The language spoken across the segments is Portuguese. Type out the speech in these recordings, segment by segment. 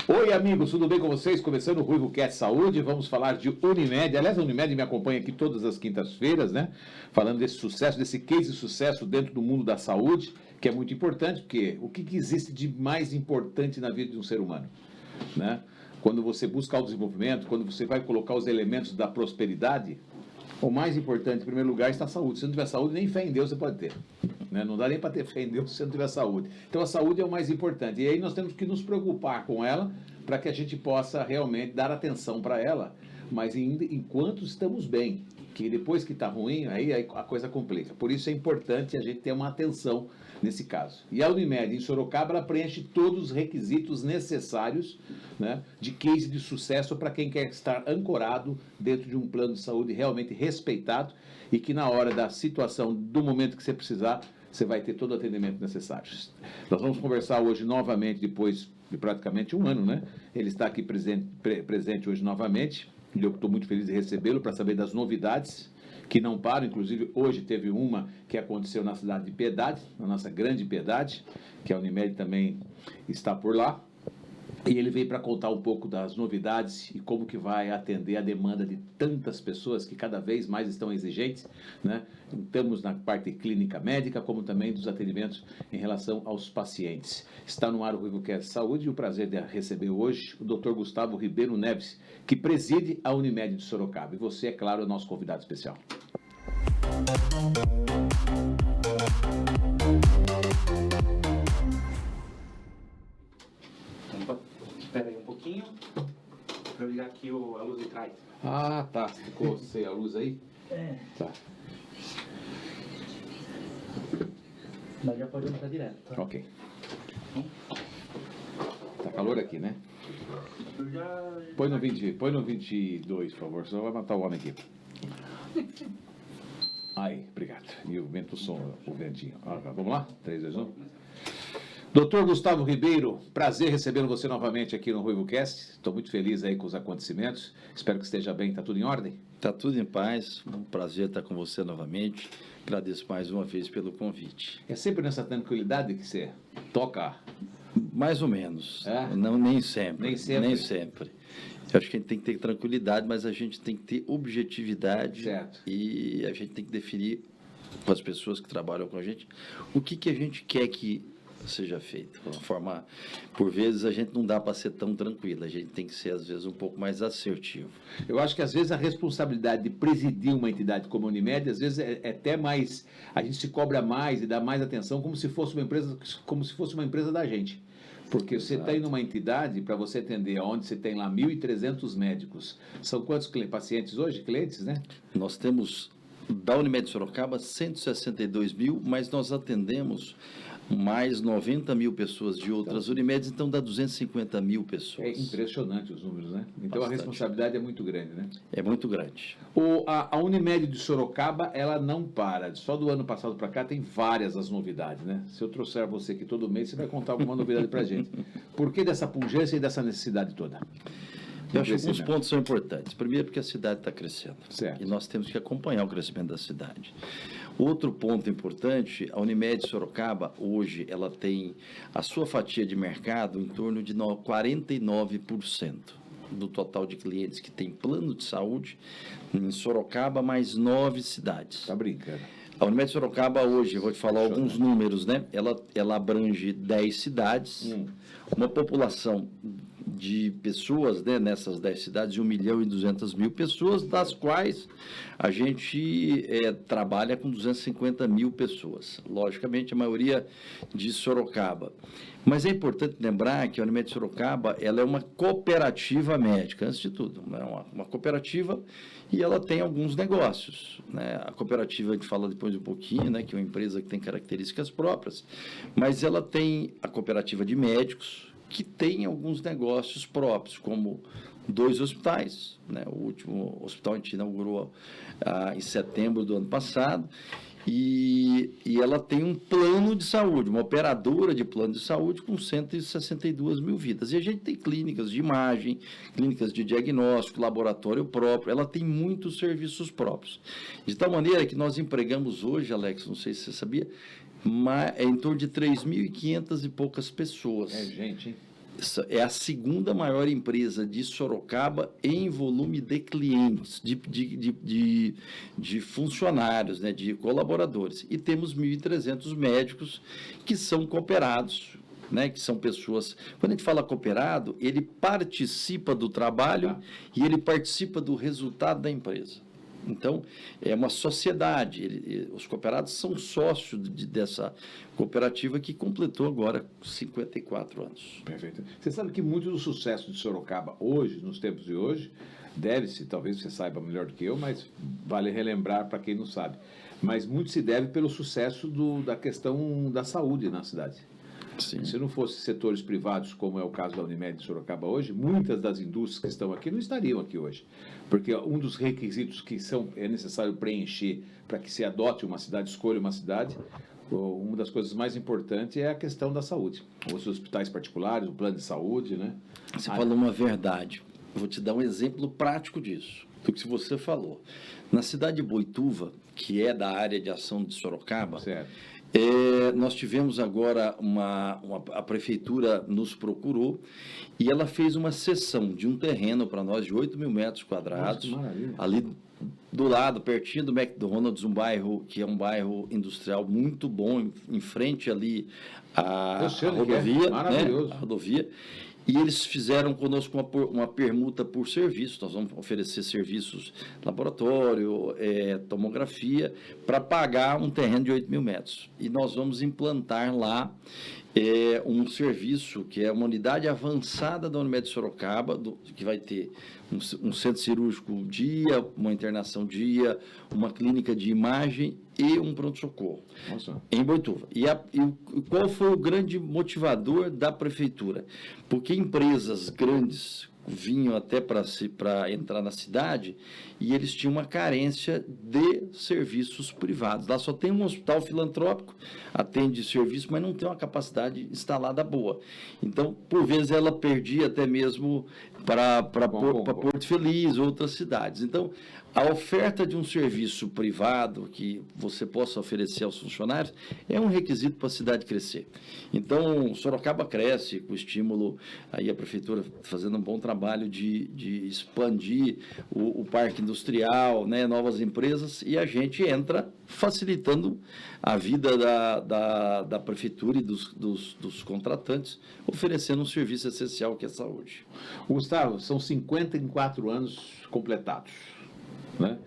Oi, amigos, tudo bem com vocês? Começando o RuivoCast Saúde, vamos falar de Unimed. Aliás, a Unimed me acompanha aqui todas as quintas-feiras, né? Falando desse sucesso, desse case de sucesso dentro do mundo da saúde, que é muito importante, porque o que existe de mais importante na vida de um ser humano, né? Quando você busca o desenvolvimento, quando você vai colocar os elementos da prosperidade, o mais importante, em primeiro lugar, está a saúde. Se não tiver saúde, nem fé em Deus você pode ter. Né? Não dá nem para ter fé em Deus se você não tiver saúde. Então, a saúde é o mais importante. E aí nós temos que nos preocupar com ela para que a gente possa realmente dar atenção para ela, mas enquanto estamos bem. Que depois que está ruim, aí a coisa complica. Por isso é importante a gente ter uma atenção nesse caso. E a Unimed, em Sorocaba, ela preenche todos os requisitos necessários, né, de case de sucesso para quem quer estar ancorado dentro de um plano de saúde realmente respeitado e que na hora da situação, do momento que você precisar, você vai ter todo o atendimento necessário. Nós vamos conversar hoje novamente, depois de praticamente um ano, né? Ele está aqui presente hoje novamente. Eu estou muito feliz de recebê-lo para saber das novidades que não param. Inclusive, hoje teve uma que aconteceu na cidade de Piedade, na nossa grande Piedade, que a Unimed também está por lá. E ele veio para contar um pouco das novidades e como que vai atender a demanda de tantas pessoas que cada vez mais estão exigentes, né? Estamos na parte clínica médica, como também dos atendimentos em relação aos pacientes. Está no ar o RuivoCast Saúde e o prazer de receber hoje o Dr. Gustavo Ribeiro Neves, que preside a Unimed de Sorocaba. E você, é claro, é o nosso convidado especial. Espera aí um pouquinho, para eu ligar aqui a luz de trás. Ah, tá. Ficou sem a luz aí? É. Tá. Mas já pode entrar direto. Tá? Ok. Tá calor aqui, né? Põe no 22, por favor, senão vai matar o homem aqui. Aí, obrigado. E o vento som, o ventinho. Vamos lá? 3, 2, 1. Doutor Gustavo Ribeiro, prazer recebendo você novamente aqui no RuivoCast. Estou muito feliz aí com os acontecimentos. Espero que esteja bem. Está tudo em ordem? Está tudo em paz. Um prazer estar com você novamente. Agradeço mais uma vez pelo convite. É sempre nessa tranquilidade que você toca? Mais ou menos. É? Não, nem sempre. Nem sempre? Nem sempre. Eu acho que a gente tem que ter tranquilidade, mas a gente tem que ter objetividade. Certo. E a gente tem que definir com as pessoas que trabalham com a gente o que a gente quer que seja feito. De uma forma, por vezes, a gente não dá para ser tão tranquilo. A gente tem que ser, às vezes, um pouco mais assertivo. Eu acho que, às vezes, a responsabilidade de presidir uma entidade como a Unimed, às vezes, é até mais... A gente se cobra mais e dá mais atenção como se fosse uma empresa da gente. Porque você está indo numa entidade para você atender, onde você tem lá 1.300 médicos. São quantos pacientes hoje? Clientes, né? Nós temos, da Unimed Sorocaba, 162 mil, mas nós atendemos mais 90 mil pessoas de outras Unimeds, então dá 250 mil pessoas. É impressionante os números, né? Então Bastante. A responsabilidade é muito grande, né? É muito grande. A Unimed de Sorocaba, ela não para. Só do ano passado para cá tem várias as novidades, né? Se eu trouxer você aqui todo mês, você vai contar alguma novidade para a gente. Por que dessa pungência e dessa necessidade toda? Eu acho que alguns pontos são importantes. Primeiro, porque a cidade está crescendo. Certo. E nós temos que acompanhar o crescimento da cidade. Outro ponto importante, a Unimed Sorocaba, hoje, ela tem a sua fatia de mercado em torno de 49% do total de clientes que tem plano de saúde em Sorocaba, mais 9 cidades. Tá brincando. A Unimed Sorocaba hoje, eu vou te falar alguns números, né? Ela abrange 10 cidades, uma população de pessoas, né, nessas 10 cidades, de 1.200.000 pessoas, das quais a gente trabalha com 250 mil pessoas. Logicamente, a maioria de Sorocaba. Mas é importante lembrar que a Unimed Sorocaba, ela é uma cooperativa médica, antes de tudo. Né? Uma cooperativa e ela tem alguns negócios. Né? A cooperativa, a gente fala depois um pouquinho, né, que é uma empresa que tem características próprias, mas ela tem a cooperativa de médicos, que tem alguns negócios próprios, como 2 hospitais. Né? O último hospital a gente inaugurou em setembro do ano passado, e ela tem um plano de saúde, uma operadora de plano de saúde com 162 mil vidas. E a gente tem clínicas de imagem, clínicas de diagnóstico, laboratório próprio, ela tem muitos serviços próprios. De tal maneira que nós empregamos hoje, Alex, não sei se você sabia, em torno de 3.500 e poucas pessoas. É gente, hein? Essa é a segunda maior empresa de Sorocaba em volume de clientes, de funcionários, né, de colaboradores. E temos 1.300 médicos que são cooperados, né, que são pessoas... Quando a gente fala cooperado, ele participa do trabalho e ele participa do resultado da empresa. Então, é uma sociedade. Os cooperados são sócios dessa cooperativa que completou agora 54 anos. Perfeito. Você sabe que muito do sucesso de Sorocaba hoje, nos tempos de hoje, deve-se, talvez você saiba melhor do que eu, mas vale relembrar para quem não sabe, mas muito se deve pelo sucesso da questão da saúde na cidade. Sim. Se não fosse setores privados, como é o caso da Unimed de Sorocaba hoje, muitas das indústrias que estão aqui não estariam aqui hoje. Porque um dos requisitos que é necessário preencher para que se adote uma cidade, escolha uma cidade, uma das coisas mais importantes é a questão da saúde. Os hospitais particulares, o plano de saúde, né? Você falou uma verdade. Eu vou te dar um exemplo prático disso, do que você falou. Na cidade de Boituva, que é da área de ação de Sorocaba, certo. Nós tivemos agora a prefeitura nos procurou e ela fez uma cessão de um terreno para nós de 8 mil metros quadrados. Nossa, que maravilha. Ali do lado, pertinho do McDonald's, um bairro que é um bairro industrial muito bom, em frente ali à rodovia, maravilhoso. Né? A rodovia. E eles fizeram conosco uma permuta por serviço. Nós vamos oferecer serviços, laboratório, tomografia, para pagar um terreno de 8 mil metros. E nós vamos implantar lá um serviço que é uma unidade avançada da Unimed Sorocaba, que vai ter um centro cirúrgico dia, uma internação dia, uma clínica de imagem e um pronto-socorro. Nossa. Em Boituva. E qual foi o grande motivador da prefeitura? Porque empresas grandes vinham até para entrar na cidade e eles tinham uma carência de serviços privados. Lá só tem um hospital filantrópico, atende serviço, mas não tem uma capacidade instalada boa. Então, por vezes, ela perdia até mesmo para Porto Feliz, outras cidades. Então, a oferta de um serviço privado que você possa oferecer aos funcionários é um requisito para a cidade crescer. Então, Sorocaba cresce com estímulo, aí a prefeitura fazendo um bom trabalho de expandir o parque industrial, né, novas empresas, e a gente entra facilitando a vida da prefeitura e dos contratantes, oferecendo um serviço essencial que é a saúde. Gustavo, são 54 anos completados, né?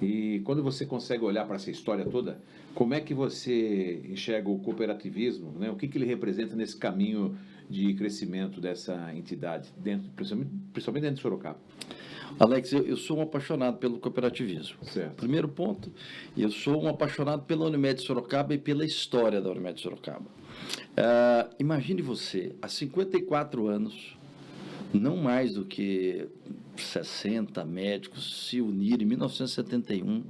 E quando você consegue olhar para essa história toda, como é que você enxerga o cooperativismo, né? O que ele representa nesse caminho de crescimento dessa entidade, principalmente dentro de Sorocaba? Alex, eu sou um apaixonado pelo cooperativismo. Certo. Primeiro ponto, eu sou um apaixonado pela Unimed Sorocaba e pela história da Unimed Sorocaba. Imagine você, há 54 anos, não mais do que 60 médicos se uniram em 1971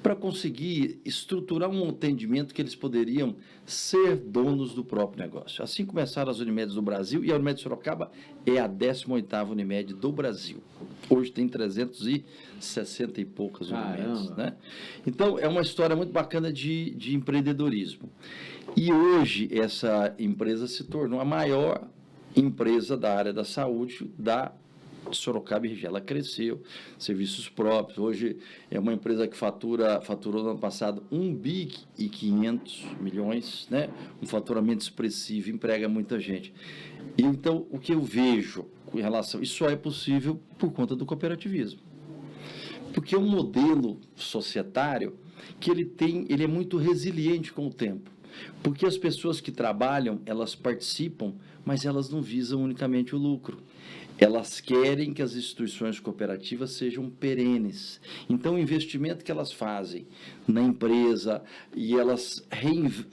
para conseguir estruturar um atendimento que eles poderiam ser donos do próprio negócio. Assim começaram as Unimedes do Brasil, e a Unimed Sorocaba é a 18ª Unimed do Brasil. Hoje tem 360 e poucas Unimedes, né? Então, é uma história muito bacana de empreendedorismo. E hoje, essa empresa se tornou a maior empresa da área da saúde da Sorocaba e região. Ela cresceu, serviços próprios. Hoje é uma empresa que faturou no ano passado 1,5 bilhão, né? Um faturamento expressivo, emprega muita gente. E, então, o que eu vejo com relação... Isso só é possível por conta do cooperativismo. Porque é um modelo societário que ele é muito resiliente com o tempo. Porque as pessoas que trabalham, elas participam, mas elas não visam unicamente o lucro. Elas querem que as instituições cooperativas sejam perenes. Então, o investimento que elas fazem na empresa e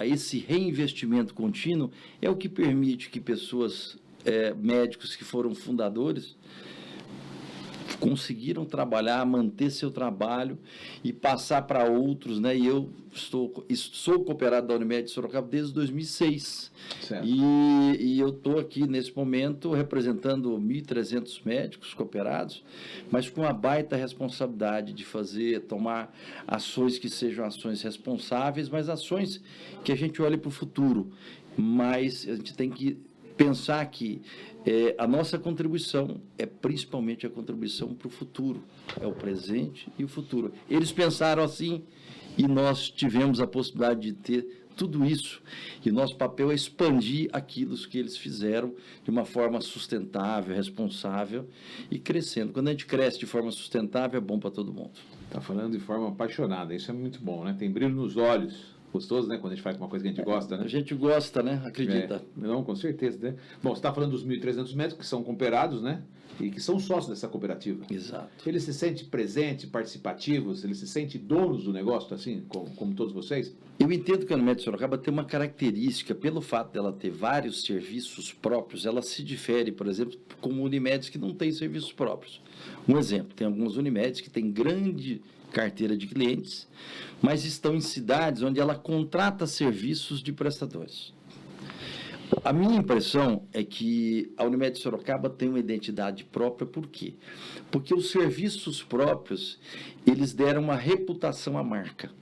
esse reinvestimento contínuo é o que permite que pessoas, médicos que foram fundadores, conseguiram trabalhar, manter seu trabalho e passar para outros, né? E eu sou cooperado da Unimed Sorocaba desde 2006. Certo. E eu estou aqui, nesse momento, representando 1.300 médicos cooperados, mas com a baita responsabilidade de tomar ações que sejam ações responsáveis, mas ações que a gente olhe para o futuro. Mas a gente tem que pensar que a nossa contribuição é principalmente a contribuição para o futuro, é o presente e o futuro. Eles pensaram assim e nós tivemos a possibilidade de ter tudo isso, e nosso papel é expandir aquilo que eles fizeram de uma forma sustentável, responsável e crescendo. Quando a gente cresce de forma sustentável, é bom para todo mundo. Está falando de forma apaixonada, isso é muito bom, né? Tem brilho nos olhos. Gostoso, né? Quando a gente faz uma coisa que a gente gosta, né? A gente gosta, né? Acredita. Não, com certeza, né? Bom, você está falando dos 1.300 médicos que são cooperados, né? E que são sócios dessa cooperativa. Exato. Eles se sentem presentes, participativos, eles se sentem donos do negócio, assim, como todos vocês? Eu entendo que a Unimed Sorocaba tem uma característica, pelo fato dela ter vários serviços próprios, ela se difere, por exemplo, com Unimedes que não têm serviços próprios. Um exemplo, tem algumas Unimedes que têm grande carteira de clientes, mas estão em cidades onde ela contrata serviços de prestadores. A minha impressão é que a Unimed Sorocaba tem uma identidade própria, por quê? Porque os serviços próprios, eles deram uma reputação à marca.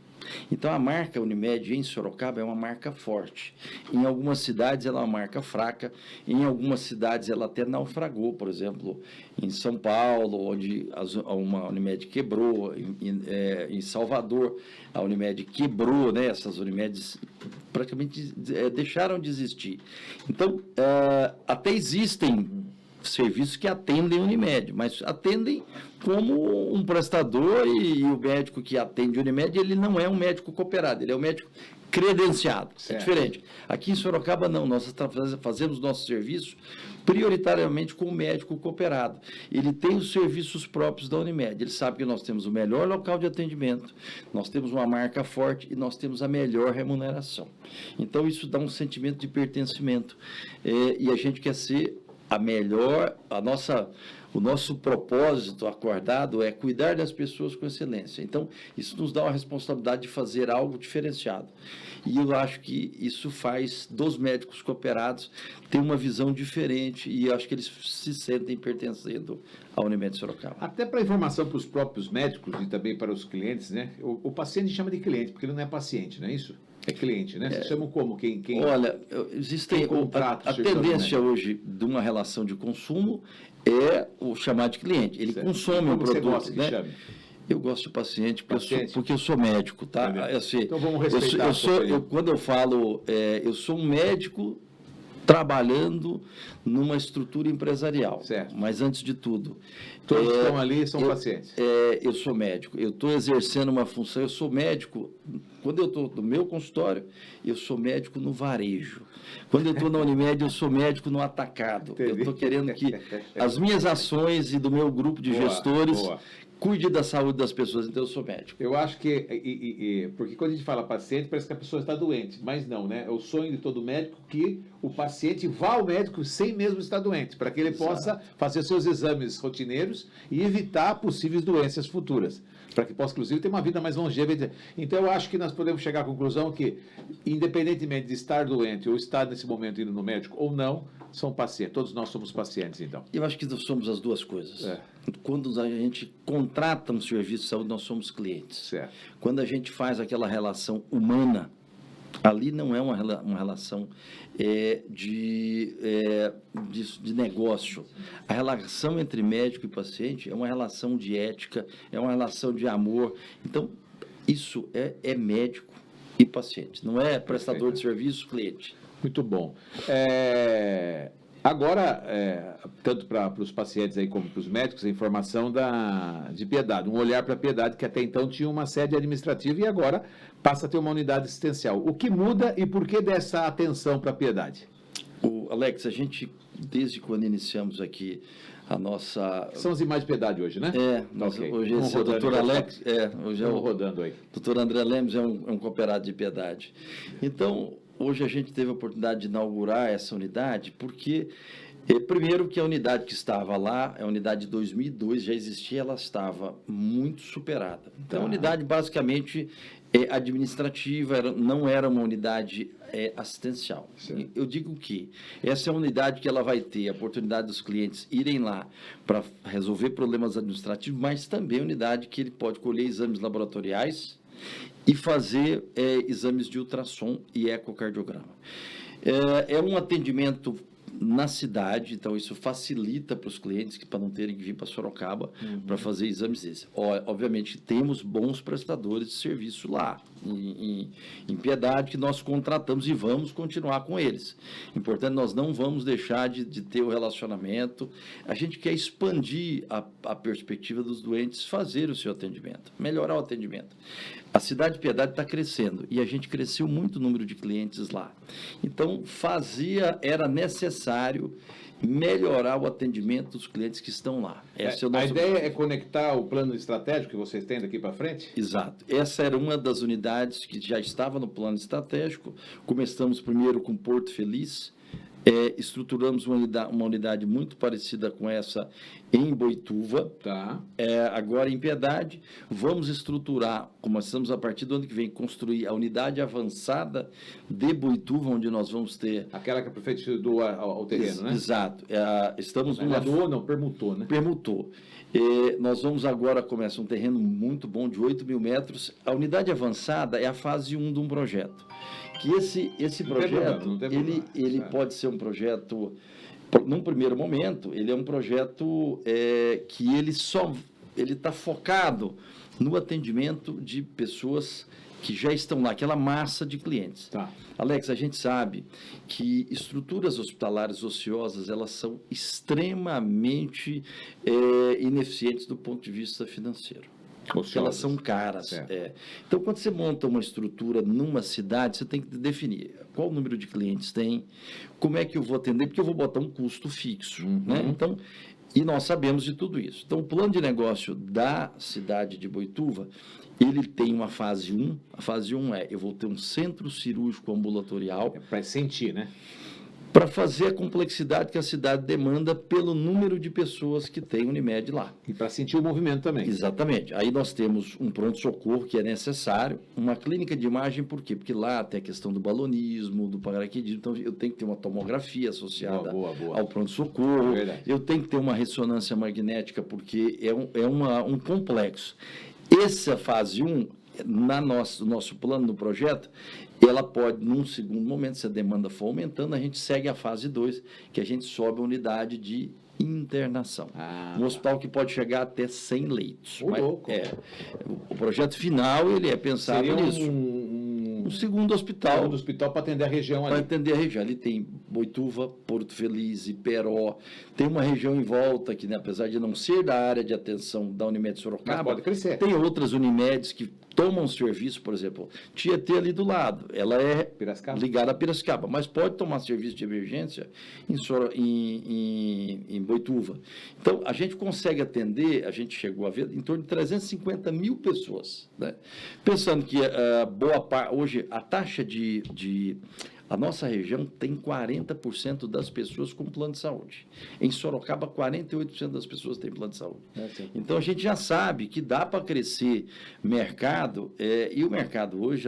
Então, a marca Unimed em Sorocaba é uma marca forte. Em algumas cidades ela é uma marca fraca, em algumas cidades ela até naufragou, por exemplo, em São Paulo, onde uma Unimed quebrou, em Salvador a Unimed quebrou, né? Essas Unimedes praticamente deixaram de existir. Então, até existem serviços que atendem Unimed, mas atendem como um prestador e o médico que atende Unimed, ele não é um médico cooperado, ele é um médico credenciado, certo. É diferente. Aqui em Sorocaba não, nós fazemos nosso serviço prioritariamente com o médico cooperado. Ele tem os serviços próprios da Unimed, ele sabe que nós temos o melhor local de atendimento, nós temos uma marca forte e nós temos a melhor remuneração. Então isso dá um sentimento de pertencimento e a gente quer ser o nosso propósito acordado é cuidar das pessoas com excelência. Então, isso nos dá uma responsabilidade de fazer algo diferenciado. E eu acho que isso faz dos médicos cooperados ter uma visão diferente e eu acho que eles se sentem pertencendo à Unimed Sorocaba. Até para informação para os próprios médicos e também para os clientes, né? O paciente chama de cliente, porque ele não é paciente, não é isso? É cliente, né? Vocês chamam como? Quem Olha, existem a tendência hoje de uma relação de consumo é o chamar de cliente. Ele consome o produto. Você gosta que chame? Eu gosto de paciente porque eu sou médico, tá? Então vamos respeitar. Quando eu falo, eu sou um médico trabalhando numa estrutura empresarial. Certo. Mas antes de tudo, todos que estão ali são pacientes. Eu sou médico, eu estou exercendo uma função, eu sou médico. Quando eu estou no meu consultório, eu sou médico no varejo. Quando eu estou na Unimed, eu sou médico no atacado. Entendi. Eu estou querendo que as minhas ações e do meu grupo de gestores cuide da saúde das pessoas, então eu sou médico. Eu acho que, porque quando a gente fala paciente, parece que a pessoa está doente, mas não, né? É o sonho de todo médico que o paciente vá ao médico sem mesmo estar doente, para que ele possa fazer seus exames rotineiros e evitar possíveis doenças futuras, para que possa, inclusive, ter uma vida mais longeva. Então, eu acho que nós podemos chegar à conclusão que, independentemente de estar doente ou estar nesse momento indo no médico ou não, são pacientes. Todos nós somos pacientes, então. Eu acho que nós somos as duas coisas. Quando a gente contrata um serviço de saúde, nós somos clientes. Certo. Quando a gente faz aquela relação humana, ali não é uma relação de negócio. A relação entre médico e paciente é uma relação de ética, é uma relação de amor. Então, isso é médico e paciente, não é prestador de serviço, cliente. Muito bom. Agora, tanto para os pacientes aí como para os médicos, a informação de Piedade, um olhar para a Piedade, que até então tinha uma sede administrativa e agora passa a ter uma unidade assistencial. O que muda e por que dessa atenção para a Piedade? Alex, a gente, desde quando iniciamos aqui a nossa... São as imagens de Piedade hoje, né? Hoje esse é o doutor Alex... hoje Estamos rodando aí. O doutor André Lemos é um cooperado de Piedade. Então... Hoje a gente teve a oportunidade de inaugurar essa unidade porque, primeiro que a unidade que estava lá, a unidade de 2002 já existia, ela estava muito superada. Então, a unidade basicamente administrativa, não era uma unidade assistencial. Sim. Eu digo que essa é uma unidade que ela vai ter a oportunidade dos clientes irem lá para resolver problemas administrativos, mas também a unidade que ele pode colher exames laboratoriais e fazer exames de ultrassom e ecocardiograma. É um atendimento na cidade, então isso facilita para os clientes para não terem que vir para Sorocaba para fazer exames desses. Obviamente, temos bons prestadores de serviço lá, em Piedade, que nós contratamos e vamos continuar com eles. Importante, nós não vamos deixar de ter o relacionamento. A gente quer expandir a perspectiva dos doentes fazer o seu atendimento, melhorar o atendimento. A cidade de Piedade está crescendo e a gente cresceu muito o número de clientes lá. Então, era necessário melhorar o atendimento dos clientes que estão lá. A ideia é conectar o plano estratégico que vocês têm daqui para frente? Exato. Essa era uma das unidades que já estava no plano estratégico. Começamos primeiro com Porto Feliz, estruturamos uma unidade muito parecida com essa em Boituva, Tá. Agora em Piedade. Vamos estruturar, começamos a partir do ano que vem, construir a unidade avançada de Boituva, onde nós vamos ter... Aquela que a prefeitura doou ao terreno, né? Exato. Estamos Não doou, não, permutou, né? Permutou. Nós vamos agora começar um terreno muito bom, de 8.000 metros. A unidade avançada é a fase 1 de um projeto. Que esse projeto, ele pode ser um projeto, num primeiro momento, ele é um projeto que ele está focado no atendimento de pessoas que já estão lá, aquela massa de clientes. Tá. Alex, a gente sabe que estruturas hospitalares ociosas, elas são extremamente ineficientes do ponto de vista financeiro. Porque elas são caras. Então, quando você monta uma estrutura numa cidade, você tem que definir qual o número de clientes tem, como é que eu vou atender, porque eu vou botar um custo fixo. Né? Então, e nós sabemos de tudo isso. Então, o plano de negócio da cidade de Boituva, ele tem uma fase 1. A fase 1 eu vou ter um centro cirúrgico ambulatorial. Para sentir, né? Para fazer a complexidade que a cidade demanda pelo número de pessoas que tem Unimed lá. E para sentir o movimento também. Exatamente. Aí nós temos um pronto-socorro que é necessário, uma clínica de imagem, por quê? Porque lá tem a questão do balonismo, do paraquedismo, então eu tenho que ter uma tomografia associada ao pronto-socorro, eu tenho que ter uma ressonância magnética, porque é um complexo. Essa fase 1, no nosso plano, no projeto, ela pode, num segundo momento, se a demanda for aumentando, a gente segue a fase 2, que a gente sobe a unidade de internação. Um hospital que pode chegar até 100 leitos. O projeto final, ele é pensado nisso. Um segundo hospital. Segundo hospital para atender a região ali. Para atender a região. Ali tem Boituva, Porto Feliz, Iperó. Tem uma região em volta que, né, apesar de não ser da área de atenção da Unimed Sorocaba, mas pode crescer. Tem outras Unimedes que tomam serviço, por exemplo, Tietê ali do lado, ela é ligada a Piracicaba, mas pode tomar serviço de emergência em Boituva. Então, a gente consegue atender, a gente chegou a ver, em torno de 350 mil pessoas. Né? Pensando que boa parte, hoje, a taxa a nossa região tem 40% das pessoas com plano de saúde. Em Sorocaba, 48% das pessoas têm plano de saúde. Então, a gente já sabe que dá para crescer mercado, e o mercado hoje,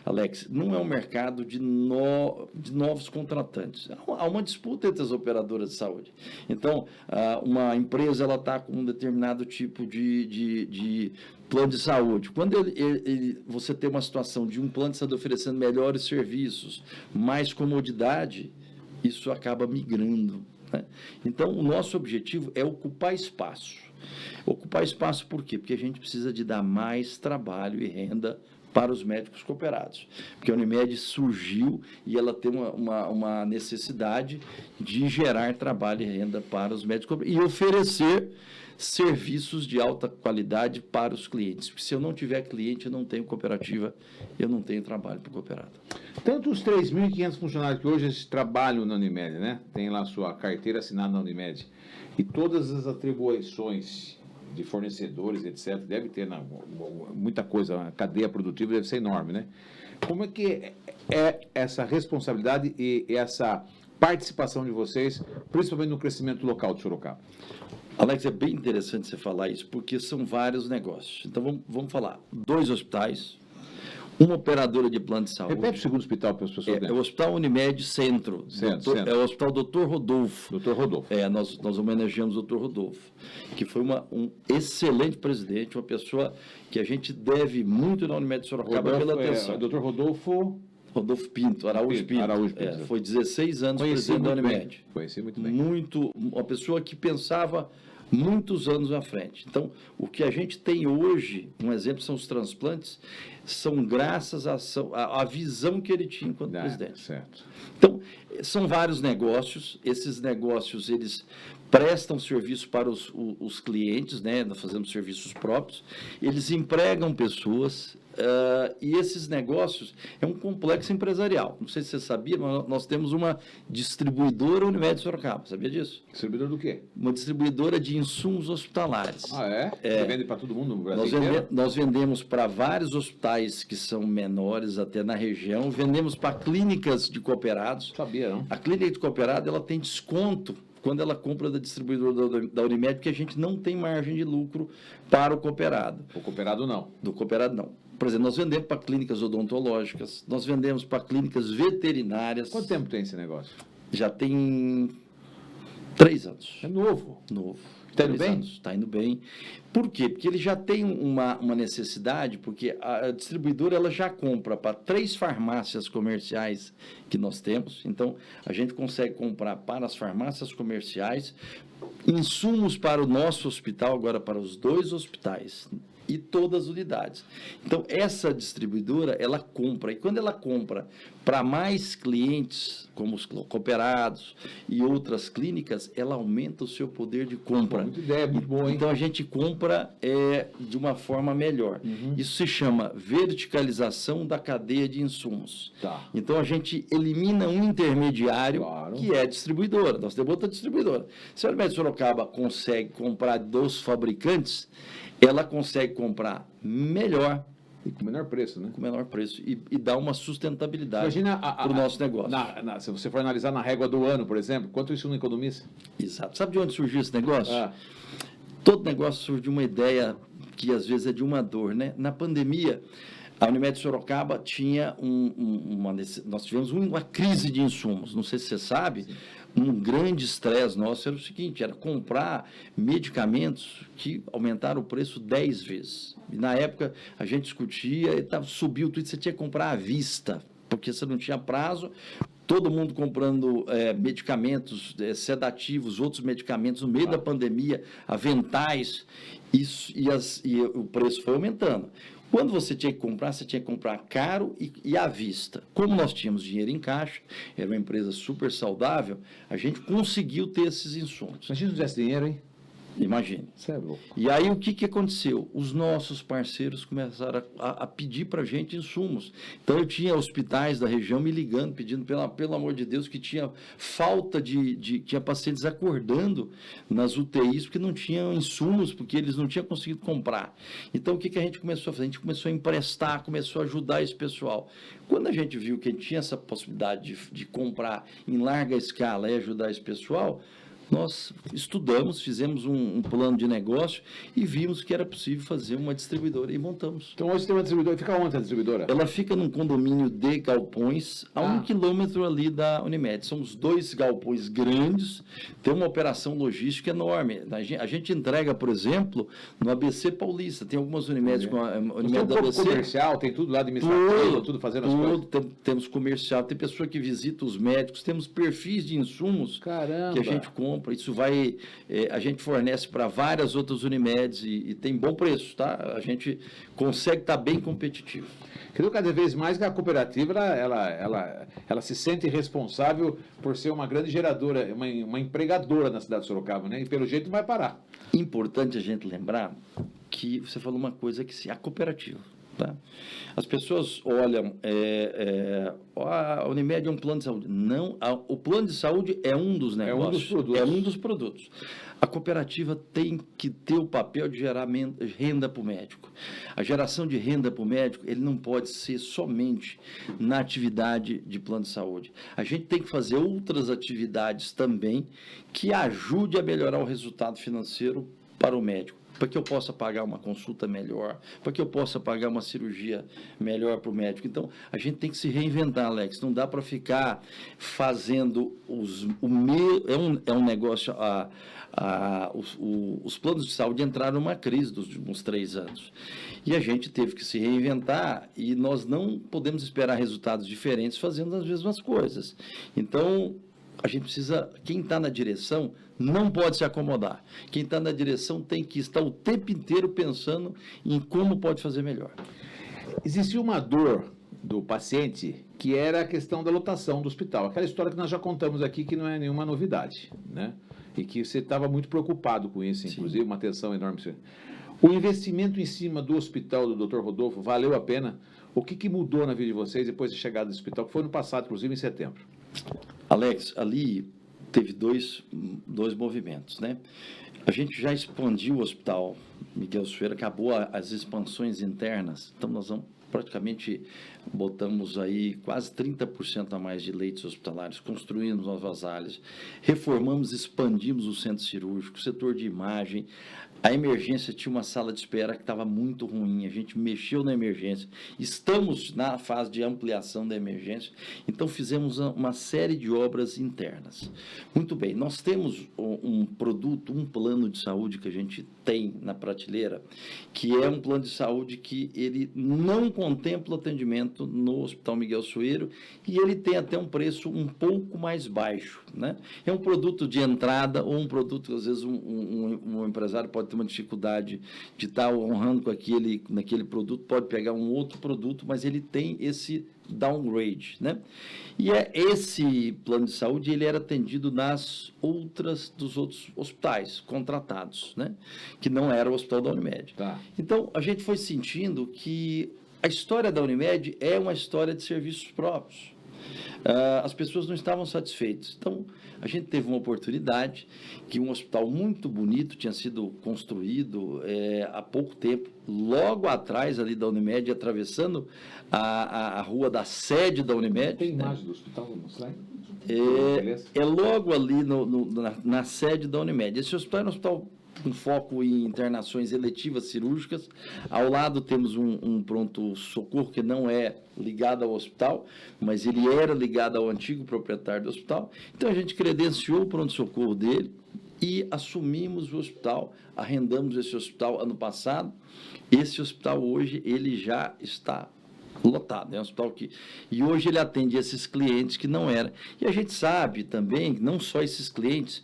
Alex, não é um mercado de novos contratantes. Há uma disputa entre as operadoras de saúde. Então, uma empresa está com um determinado tipo de plano de saúde. Quando você tem uma situação de um plano de saúde oferecendo melhores serviços, mais comodidade, isso acaba migrando. Né? Então, o nosso objetivo é ocupar espaço. Ocupar espaço por quê? Porque a gente precisa de dar mais trabalho e renda para os médicos cooperados. Porque a Unimed surgiu e ela tem uma necessidade de gerar trabalho e renda para os médicos cooperados e oferecer serviços de alta qualidade para os clientes. Porque se eu não tiver cliente, eu não tenho cooperativa, eu não tenho trabalho para o cooperado. Tanto os 3.500 funcionários que hoje trabalham na Unimed, né? Tem lá a sua carteira assinada na Unimed, e todas as atribuições de fornecedores, etc., deve ter muita coisa, a cadeia produtiva deve ser enorme, né? Como é que é essa responsabilidade e essa participação de vocês, principalmente no crescimento local de Sorocaba? Alex, é bem interessante você falar isso, porque são vários negócios. Então, vamos falar. 2 hospitais, uma operadora de plano de saúde. Repete o segundo hospital para as pessoas. É o Hospital Unimed Centro. É o Hospital Dr. Rodolfo. Dr. Rodolfo. Nós homenageamos o Dr. Rodolfo, que foi um excelente presidente, uma pessoa que a gente deve muito na Unimed Sorocaba pela atenção. Dr. Rodolfo... Rodolfo Pinto, Araújo Pinto. Araújo Pinto. Foi 16 anos presidente da Unimed. Conheci muito bem. Uma pessoa que pensava muitos anos à frente. Então, o que a gente tem hoje, um exemplo são os transplantes, são graças à visão que ele tinha enquanto presidente. Certo. Então, são vários negócios, esses negócios, eles prestam serviço para os clientes, né? Nós fazemos serviços próprios, eles empregam pessoas, e esses negócios é um complexo empresarial. Não sei se você sabia, mas nós temos uma distribuidora Unimed Sorocaba, sabia disso? Distribuidora do quê? Uma distribuidora de insumos hospitalares. Ah, é? Você vende para todo mundo no Brasil inteiro? Nós vendemos para vários hospitais que são menores até na região, vendemos para clínicas de cooperados. Sabia, não? A clínica de cooperado, ela tem desconto quando ela compra da distribuidora da Unimed, porque a gente não tem margem de lucro para o cooperado. O cooperado não. Do cooperado não. Por exemplo, nós vendemos para clínicas odontológicas, nós vendemos para clínicas veterinárias. Quanto tempo tem esse negócio? Já tem 3 anos. É novo. Novo. Está indo bem? Está indo bem. Por quê? Porque ele já tem uma necessidade, porque a distribuidora ela já compra para 3 farmácias comerciais que nós temos. Então, a gente consegue comprar para as farmácias comerciais insumos para o nosso hospital, agora para os 2 hospitais e todas as unidades. Então, essa distribuidora, ela compra, e quando ela compra para mais clientes, como os cooperados e outras clínicas, ela aumenta o seu poder de compra. Muita ideia, muito boa, hein? Então, a gente compra de uma forma melhor. Isso se chama verticalização da cadeia de insumos. Tá. Então, a gente elimina um intermediário, Claro. que é a distribuidora. Nós temos outra distribuidora. Se a Unimed Sorocaba consegue comprar dos fabricantes, ela consegue comprar melhor. E com menor preço, né? Com menor preço. E dá uma sustentabilidade Imagina para o nosso negócio. Se você for analisar na régua do ano, por exemplo, quanto isso não economiza? Exato. Sabe de onde surgiu esse negócio? Ah. Todo negócio surge de uma ideia que às vezes é de uma dor, né? Na pandemia, a Unimed Sorocaba tinha nós tivemos uma crise de insumos. Não sei se você sabe, um grande estresse nosso era o seguinte, era comprar medicamentos que aumentaram o preço 10 vezes. E na época a gente discutia, subiu tudo, você tinha que comprar à vista, porque você não tinha prazo. Todo mundo comprando medicamentos sedativos, outros medicamentos no meio da pandemia, aventais, e o preço foi aumentando. Quando você tinha que comprar caro e à vista. Como nós tínhamos dinheiro em caixa, era uma empresa super saudável, a gente conseguiu ter esses insumos. Imagina se não tivesse dinheiro, hein? Imagine. Isso é louco. E aí o que aconteceu? Os nossos parceiros começaram a pedir para a gente insumos. Então eu tinha hospitais da região me ligando, pedindo, pelo amor de Deus, que tinha falta tinha pacientes acordando nas UTIs porque não tinham insumos, porque eles não tinham conseguido comprar. Então o que a gente começou a fazer? A gente começou a emprestar, começou a ajudar esse pessoal. Quando a gente viu que a gente tinha essa possibilidade de comprar em larga escala e ajudar esse pessoal, nós estudamos, fizemos um plano de negócio e vimos que era possível fazer uma distribuidora e montamos. Então hoje tem uma distribuidora. Fica onde a distribuidora? Ela fica num condomínio de galpões, a 1 quilômetro ali da Unimed. Somos 2 galpões grandes, tem uma operação logística enorme. A gente entrega, por exemplo, no ABC Paulista. Tem algumas Unimed com a Unimed tem ABC. Comercial, tem tudo lá administrativo, tudo fazendo as coisas. Temos comercial, tem pessoa que visita os médicos, temos perfis de insumos que a gente compra. Isso vai, a gente fornece para várias outras Unimeds e tem bom preço, tá? A gente consegue estar bem competitivo. Creio cada vez mais que a cooperativa ela se sente responsável por ser uma grande geradora, uma empregadora na cidade de Sorocaba, né? E pelo jeito não vai parar. Importante a gente lembrar que você falou uma coisa que a cooperativa. Tá? As pessoas olham, a Unimed é um plano de saúde. Não, o plano de saúde é um dos negócios. É um dos produtos. A cooperativa tem que ter o papel de gerar renda para o médico. A geração de renda para o médico, ele não pode ser somente na atividade de plano de saúde. A gente tem que fazer outras atividades também que ajude a melhorar o resultado financeiro para o médico, para que eu possa pagar uma consulta melhor, para que eu possa pagar uma cirurgia melhor para o médico. Então, a gente tem que se reinventar, Alex. Não dá para ficar fazendo é um negócio... Os planos de saúde entraram numa crise dos últimos 3 anos. E a gente teve que se reinventar e nós não podemos esperar resultados diferentes fazendo as mesmas coisas. Então, a gente precisa... Quem está na direção não pode se acomodar. Quem está na direção tem que estar o tempo inteiro pensando em como pode fazer melhor. Existia uma dor do paciente que era a questão da lotação do hospital. Aquela história que nós já contamos aqui, que não é nenhuma novidade, né? E que você estava muito preocupado com isso, inclusive, uma atenção enorme. O investimento em cima do hospital do Dr. Rodolfo valeu a pena? O que mudou na vida de vocês depois de chegar do hospital, que foi no passado, inclusive em setembro? Alex, ali teve dois movimentos, né? A gente já expandiu o Hospital Miguel Sueiro, acabou as expansões internas, então nós praticamente botamos aí quase 30% a mais de leitos hospitalares, construímos novas áreas, reformamos, expandimos o centro cirúrgico, o setor de imagem. A emergência tinha uma sala de espera que estava muito ruim, a gente mexeu na emergência, estamos na fase de ampliação da emergência, então fizemos uma série de obras internas. Muito bem, nós temos um produto, um plano de saúde que a gente tem na prateleira, que é um plano de saúde que ele não contempla atendimento no Hospital Miguel Sueiro e ele tem até um preço um pouco mais baixo, né? É um produto de entrada ou um produto que às vezes um empresário pode ter uma dificuldade de estar honrando com naquele produto, pode pegar um outro produto, mas ele tem esse downgrade, né? E esse plano de saúde, ele era atendido dos outros hospitais contratados, né? Que não era o hospital da Unimed. Tá. Então, a gente foi sentindo que a história da Unimed é uma história de serviços próprios. As pessoas não estavam satisfeitas. Então, a gente teve uma oportunidade que um hospital muito bonito tinha sido construído há pouco tempo, logo atrás ali da Unimed, atravessando a rua da sede da Unimed. Tem imagem, né, do hospital, vou mostrar aí? É logo ali na sede da Unimed. Esse hospital é um hospital com foco em internações eletivas cirúrgicas. Ao lado temos um pronto-socorro que não é ligado ao hospital, mas ele era ligado ao antigo proprietário do hospital. Então, a gente credenciou o pronto-socorro dele e assumimos o hospital, arrendamos esse hospital ano passado. Esse hospital hoje, ele já está lotado, é um hospital e hoje ele atende esses clientes que não eram. E a gente sabe também, não só esses clientes,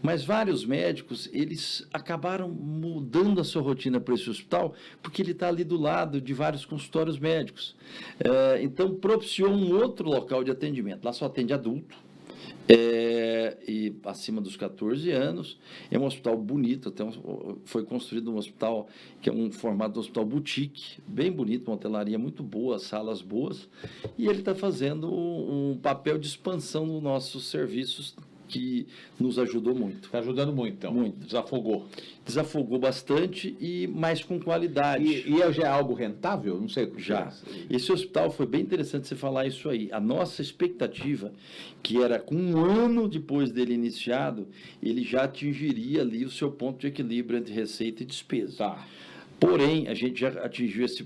mas vários médicos, eles acabaram mudando a sua rotina para esse hospital, porque ele está ali do lado de vários consultórios médicos. Então, propiciou um outro local de atendimento. Lá só atende adulto, e acima dos 14 anos. É um hospital bonito, foi construído um hospital que é um formato de hospital boutique, bem bonito, uma hotelaria muito boa, salas boas, e ele está fazendo um papel de expansão dos nossos serviços, que nos ajudou muito. Está ajudando muito, então. Muito. Desafogou bastante, mas com qualidade. E já é algo rentável? Não sei. Já. Esse hospital foi bem interessante você falar isso aí. A nossa expectativa, que era com 1 ano depois dele iniciado, ele já atingiria ali o seu ponto de equilíbrio entre receita e despesa. Tá. Porém, a gente já atingiu esse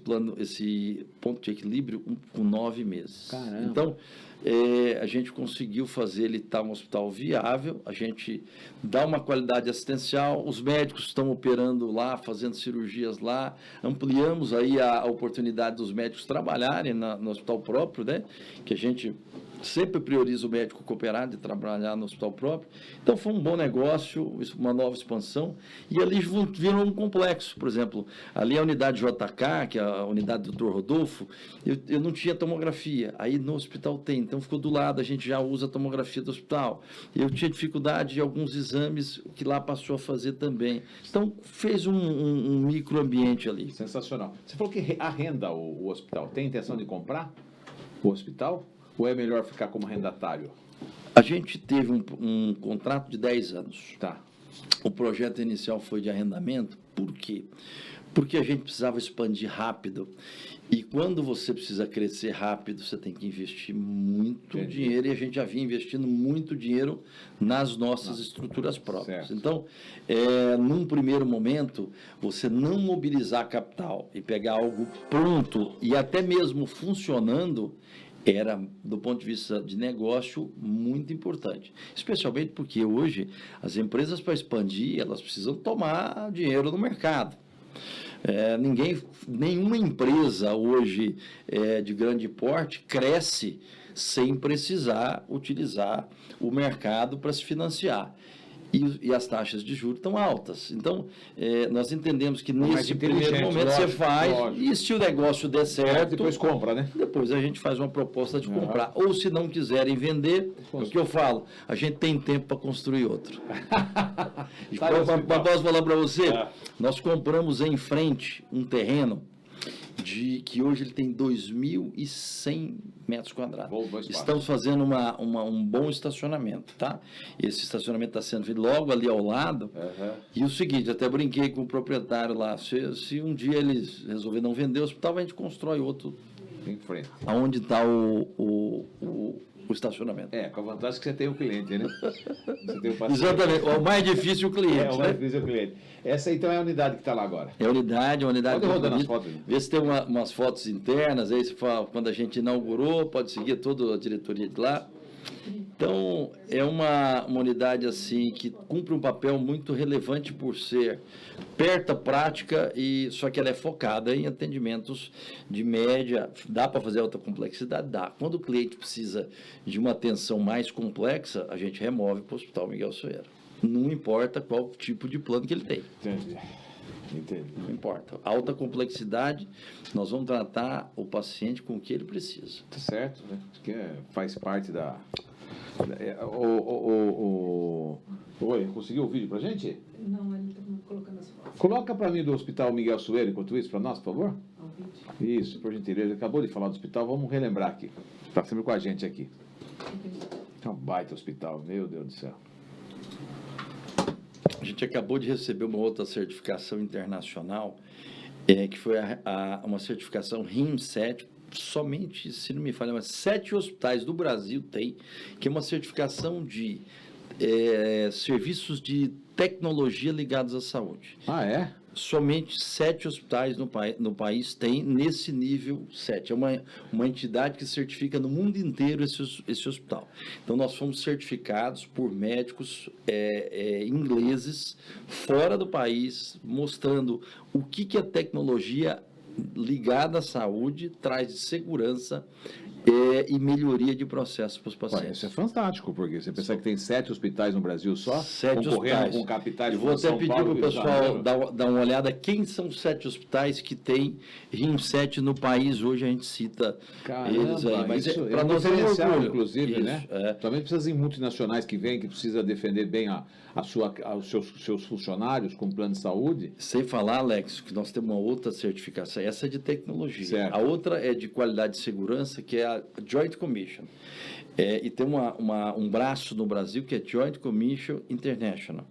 ponto de equilíbrio com 9 meses. Caramba. Então, a gente conseguiu fazer ele estar um hospital viável, a gente dá uma qualidade assistencial, os médicos estão operando lá, fazendo cirurgias lá, ampliamos aí a oportunidade dos médicos trabalharem no hospital próprio, né? Que a gente sempre prioriza o médico cooperado de trabalhar no hospital próprio. Então, foi um bom negócio, uma nova expansão, e ali virou um complexo. Por exemplo, ali a unidade JK, que é a unidade do Dr. Rodolfo, eu não tinha tomografia, aí no hospital tem, então ficou do lado, a gente já usa a tomografia do hospital. Eu tinha dificuldade de alguns exames que lá passou a fazer também. Então, fez um microambiente ali. Sensacional. Você falou que arrenda o hospital. Tem intenção de comprar o hospital? Ou é melhor ficar como arrendatário? A gente teve um contrato de 10 anos. Tá. O projeto inicial foi de arrendamento. Por quê? porque a gente precisava expandir rápido. E quando você precisa crescer rápido, você tem que investir muito dinheiro, e a gente já vinha investindo muito dinheiro nas nossas estruturas próprias. Certo. Então, num primeiro momento, você não mobilizar capital e pegar algo pronto e até mesmo funcionando, era, do ponto de vista de negócio, muito importante. Especialmente porque hoje as empresas, para expandir, elas precisam tomar dinheiro no mercado. Nenhuma empresa hoje de grande porte cresce sem precisar utilizar o mercado para se financiar. E as taxas de juros estão altas. Então, nós entendemos que nesse primeiro momento você faz, e se o negócio der certo, depois compra, né? Depois a gente faz uma proposta de comprar. Ou se não quiserem vender, é o que eu falo, a gente tem tempo para construir outro. Posso falar para você? Nós compramos em frente um terreno que hoje ele tem 2.100 metros quadrados. Estamos fazendo um bom estacionamento, tá? Esse estacionamento está sendo feito logo ali ao lado. E o seguinte, até brinquei com o proprietário lá, se um dia eles resolverem não vender o hospital, a gente constrói outro em frente. Aonde está o estacionamento. Com a vantagem que você tem o cliente, né? Você tem o Exatamente, o mais difícil é o cliente. O mais difícil é o cliente. Essa então é a unidade que está lá agora. É a unidade. Pode rodar nas fotos. Vê se tem umas fotos internas, aí você fala, quando a gente inaugurou, pode seguir toda a diretoria de lá. Então, é uma unidade assim que cumpre um papel muito relevante por ser perto, prática, só que ela é focada em atendimentos de média. Dá para fazer alta complexidade? Dá. Quando o cliente precisa de uma atenção mais complexa, a gente remove para o Hospital Miguel Soeiro. Não importa qual tipo de plano que ele tem. Entendi. Não importa. Alta complexidade, nós vamos tratar o paciente com o que ele precisa. Tá certo, né? Acho que faz parte da... Oi, conseguiu o vídeo pra gente? Não, ele está colocando as fotos. Coloca para mim do Hospital Miguel Soeiro, enquanto isso, para nós, por favor. Isso, por gentileza. Ele acabou de falar do hospital, vamos relembrar aqui. Está sempre com a gente aqui. É um baita hospital, meu Deus do céu. A gente acabou de receber uma outra certificação internacional, que foi uma certificação RIM7, somente, se não me falha, mas 7 hospitais do Brasil têm, que é uma certificação de serviços de tecnologia ligados à saúde. Ah, é? Somente 7 hospitais no país têm nesse nível 7. É uma entidade que certifica no mundo inteiro esse hospital. Então, nós fomos certificados por médicos ingleses fora do país, mostrando o que a tecnologia ligada à saúde traz de segurança e melhoria de processo para os pacientes. Isso é fantástico, porque você pensa que tem 7 hospitais no Brasil só, 7 concorrendo hospitais. com capitais de Vou até São pedir Paulo, para o pessoal dar uma olhada quem são os 7 hospitais que tem RIM7 no país. Hoje a gente cita eles aí. Mas para nós é um inclusive, isso, né? Também precisa em multinacionais que vêm, que precisa defender bem os seus funcionários com plano de saúde. Sem falar, Alex, que nós temos uma outra certificação. Essa é de tecnologia. Certo. A outra é de qualidade e segurança, que é a Joint Commission. E tem um braço no Brasil que é Joint Commission International,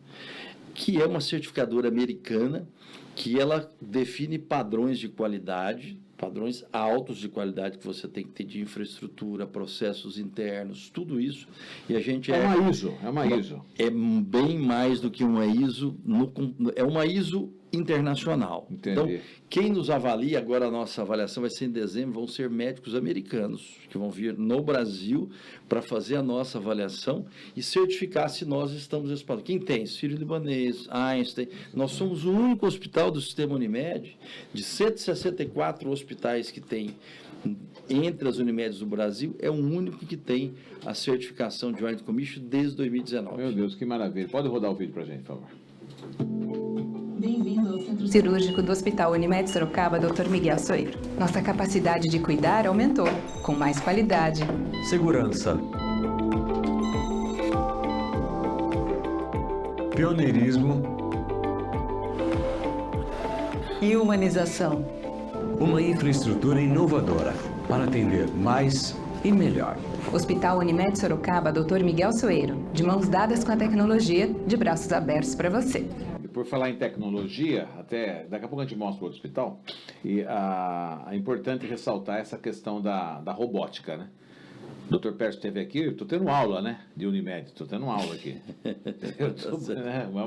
que é uma certificadora americana que ela define padrões de qualidade, padrões altos de qualidade que você tem que ter de infraestrutura, processos internos, tudo isso. E a gente é uma ISO. É bem mais do que uma ISO, é uma ISO internacional. Entendi. Então, quem nos avalia, agora a nossa avaliação vai ser em dezembro, vão ser médicos americanos, que vão vir no Brasil para fazer a nossa avaliação e certificar se nós estamos respaldados. Quem tem? Sírio-Libanês, Einstein. Nós somos o único hospital do sistema Unimed, de 164 hospitais que tem entre as Unimedes do Brasil, é o único que tem a certificação de Joint Commission desde 2019. Meu Deus, que maravilha. Pode rodar o vídeo para a gente, por favor. Bem-vindo ao Centro Cirúrgico do Hospital Unimed Sorocaba, Dr. Miguel Soeiro. Nossa capacidade de cuidar aumentou, com mais qualidade, segurança, pioneirismo e humanização. Uma infraestrutura inovadora para atender mais e melhor. Hospital Unimed Sorocaba, Dr. Miguel Soeiro. De mãos dadas com a tecnologia, de braços abertos para você. E por falar em tecnologia, até daqui a pouco a gente mostra o outro hospital, e é importante ressaltar essa questão da robótica, né? O Dr. Pérez esteve aqui, eu estou tendo aula, né, de Unimed, estou tendo aula aqui.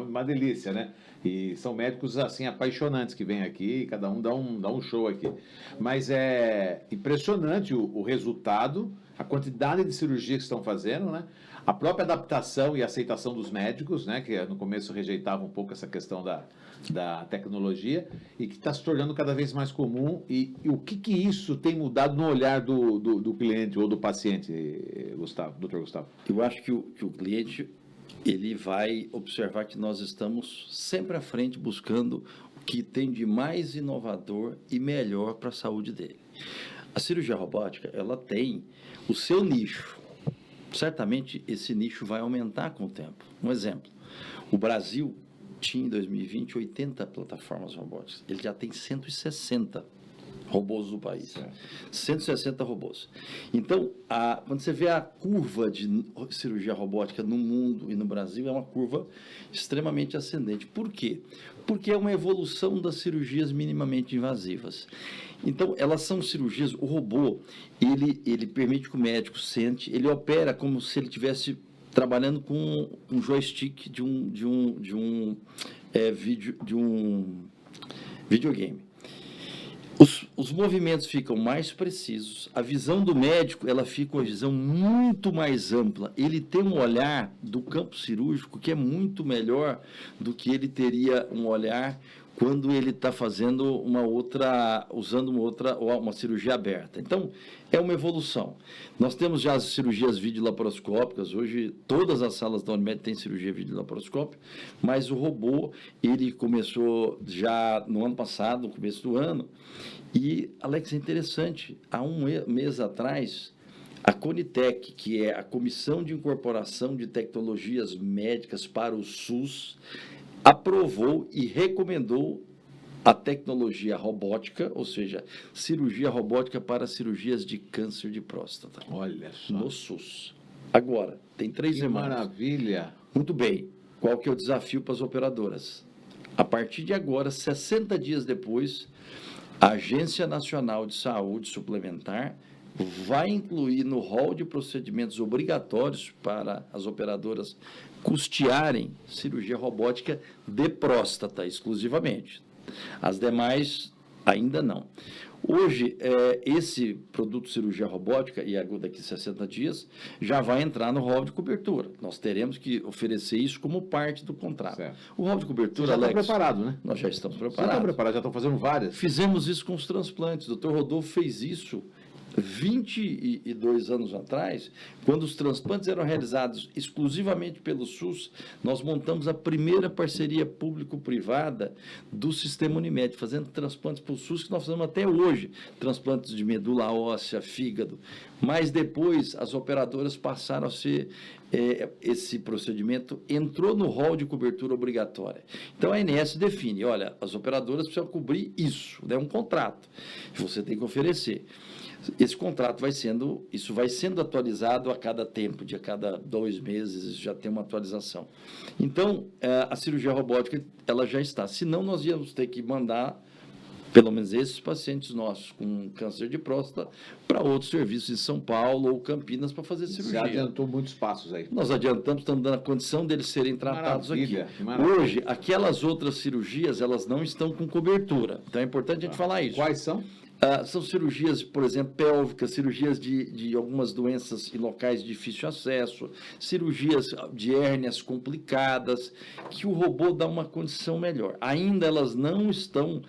Uma delícia, né? E são médicos, assim, apaixonantes que vêm aqui, e cada um dá um show aqui. Mas é impressionante o resultado, a quantidade de cirurgia que estão fazendo, né? A própria adaptação e aceitação dos médicos, né, que no começo rejeitavam um pouco essa questão da tecnologia, e que está se tornando cada vez mais comum. E o que isso tem mudado no olhar do cliente ou do paciente, Gustavo, doutor Gustavo? Eu acho que o cliente, ele vai observar que nós estamos sempre à frente buscando o que tem de mais inovador e melhor para a saúde dele. A cirurgia robótica, ela tem o seu nicho. Certamente esse nicho vai aumentar com o tempo. Um exemplo, o Brasil tinha em 2020 80 plataformas robóticas. Ele já tem 160 robôs no país. 160 robôs. Então, quando você vê a curva de cirurgia robótica no mundo e no Brasil, é uma curva extremamente ascendente. Por quê? Porque é uma evolução das cirurgias minimamente invasivas. Então, elas são cirurgias, o robô, ele permite que o médico sente, ele opera como se ele estivesse trabalhando com um joystick de um videogame. Os movimentos ficam mais precisos, a visão do médico, ela fica uma visão muito mais ampla. Ele tem um olhar do campo cirúrgico que é muito melhor do que ele teria um olhar quando ele está fazendo uma cirurgia aberta. Então, é uma evolução. Nós temos já as cirurgias videolaparoscópicas, hoje todas as salas da Unimed têm cirurgia videolaparoscópica, mas o robô, ele começou já no ano passado, no começo do ano, e, Alex, é interessante, há um mês atrás, a Conitec, que é a Comissão de Incorporação de Tecnologias Médicas para o SUS, aprovou e recomendou a tecnologia robótica, ou seja, cirurgia robótica para cirurgias de câncer de próstata. Olha só. No SUS. Agora, tem 3 Que semanas. Maravilha. Muito bem. Qual que é o desafio para as operadoras? A partir de agora, 60 dias depois, a Agência Nacional de Saúde Suplementar vai incluir no rol de procedimentos obrigatórios para as operadoras custearem cirurgia robótica de próstata exclusivamente. As demais ainda não. Hoje, esse produto cirurgia robótica, e daqui a 60 dias, já vai entrar no rol de cobertura. Nós teremos que oferecer isso como parte do contrato. Certo. O rol de cobertura, Você já Alex... está preparado, né? Nós já estamos Já preparados. estão preparados, já estão fazendo várias. Fizemos isso com os transplantes. O Dr. Rodolfo fez isso 22 anos atrás, quando os transplantes eram realizados exclusivamente pelo SUS. Nós montamos a primeira parceria público-privada do sistema Unimed, fazendo transplantes para o SUS, que nós fazemos até hoje, transplantes de medula óssea, fígado. Mas depois as operadoras passaram a ser, esse procedimento entrou no rol de cobertura obrigatória. Então a ANS define, olha, as operadoras precisam cobrir isso, é um contrato que você tem que oferecer. Esse contrato isso vai sendo atualizado a cada tempo, a cada 2 meses já tem uma atualização. Então, a cirurgia robótica, ela já está. Senão, nós íamos ter que mandar, pelo menos esses pacientes nossos com câncer de próstata, para outros serviços em São Paulo ou Campinas para fazer cirurgia. Já adiantou muitos passos aí. Nós adiantamos, estamos dando a condição deles serem tratados Maravilha, aqui. que maravilha. Hoje, aquelas outras cirurgias, elas não estão com cobertura. Então, é importante a gente falar isso. Quais são? São cirurgias, por exemplo, pélvicas, cirurgias de algumas doenças em locais de difícil acesso, cirurgias de hérnias complicadas, que o robô dá uma condição melhor. Ainda elas não estão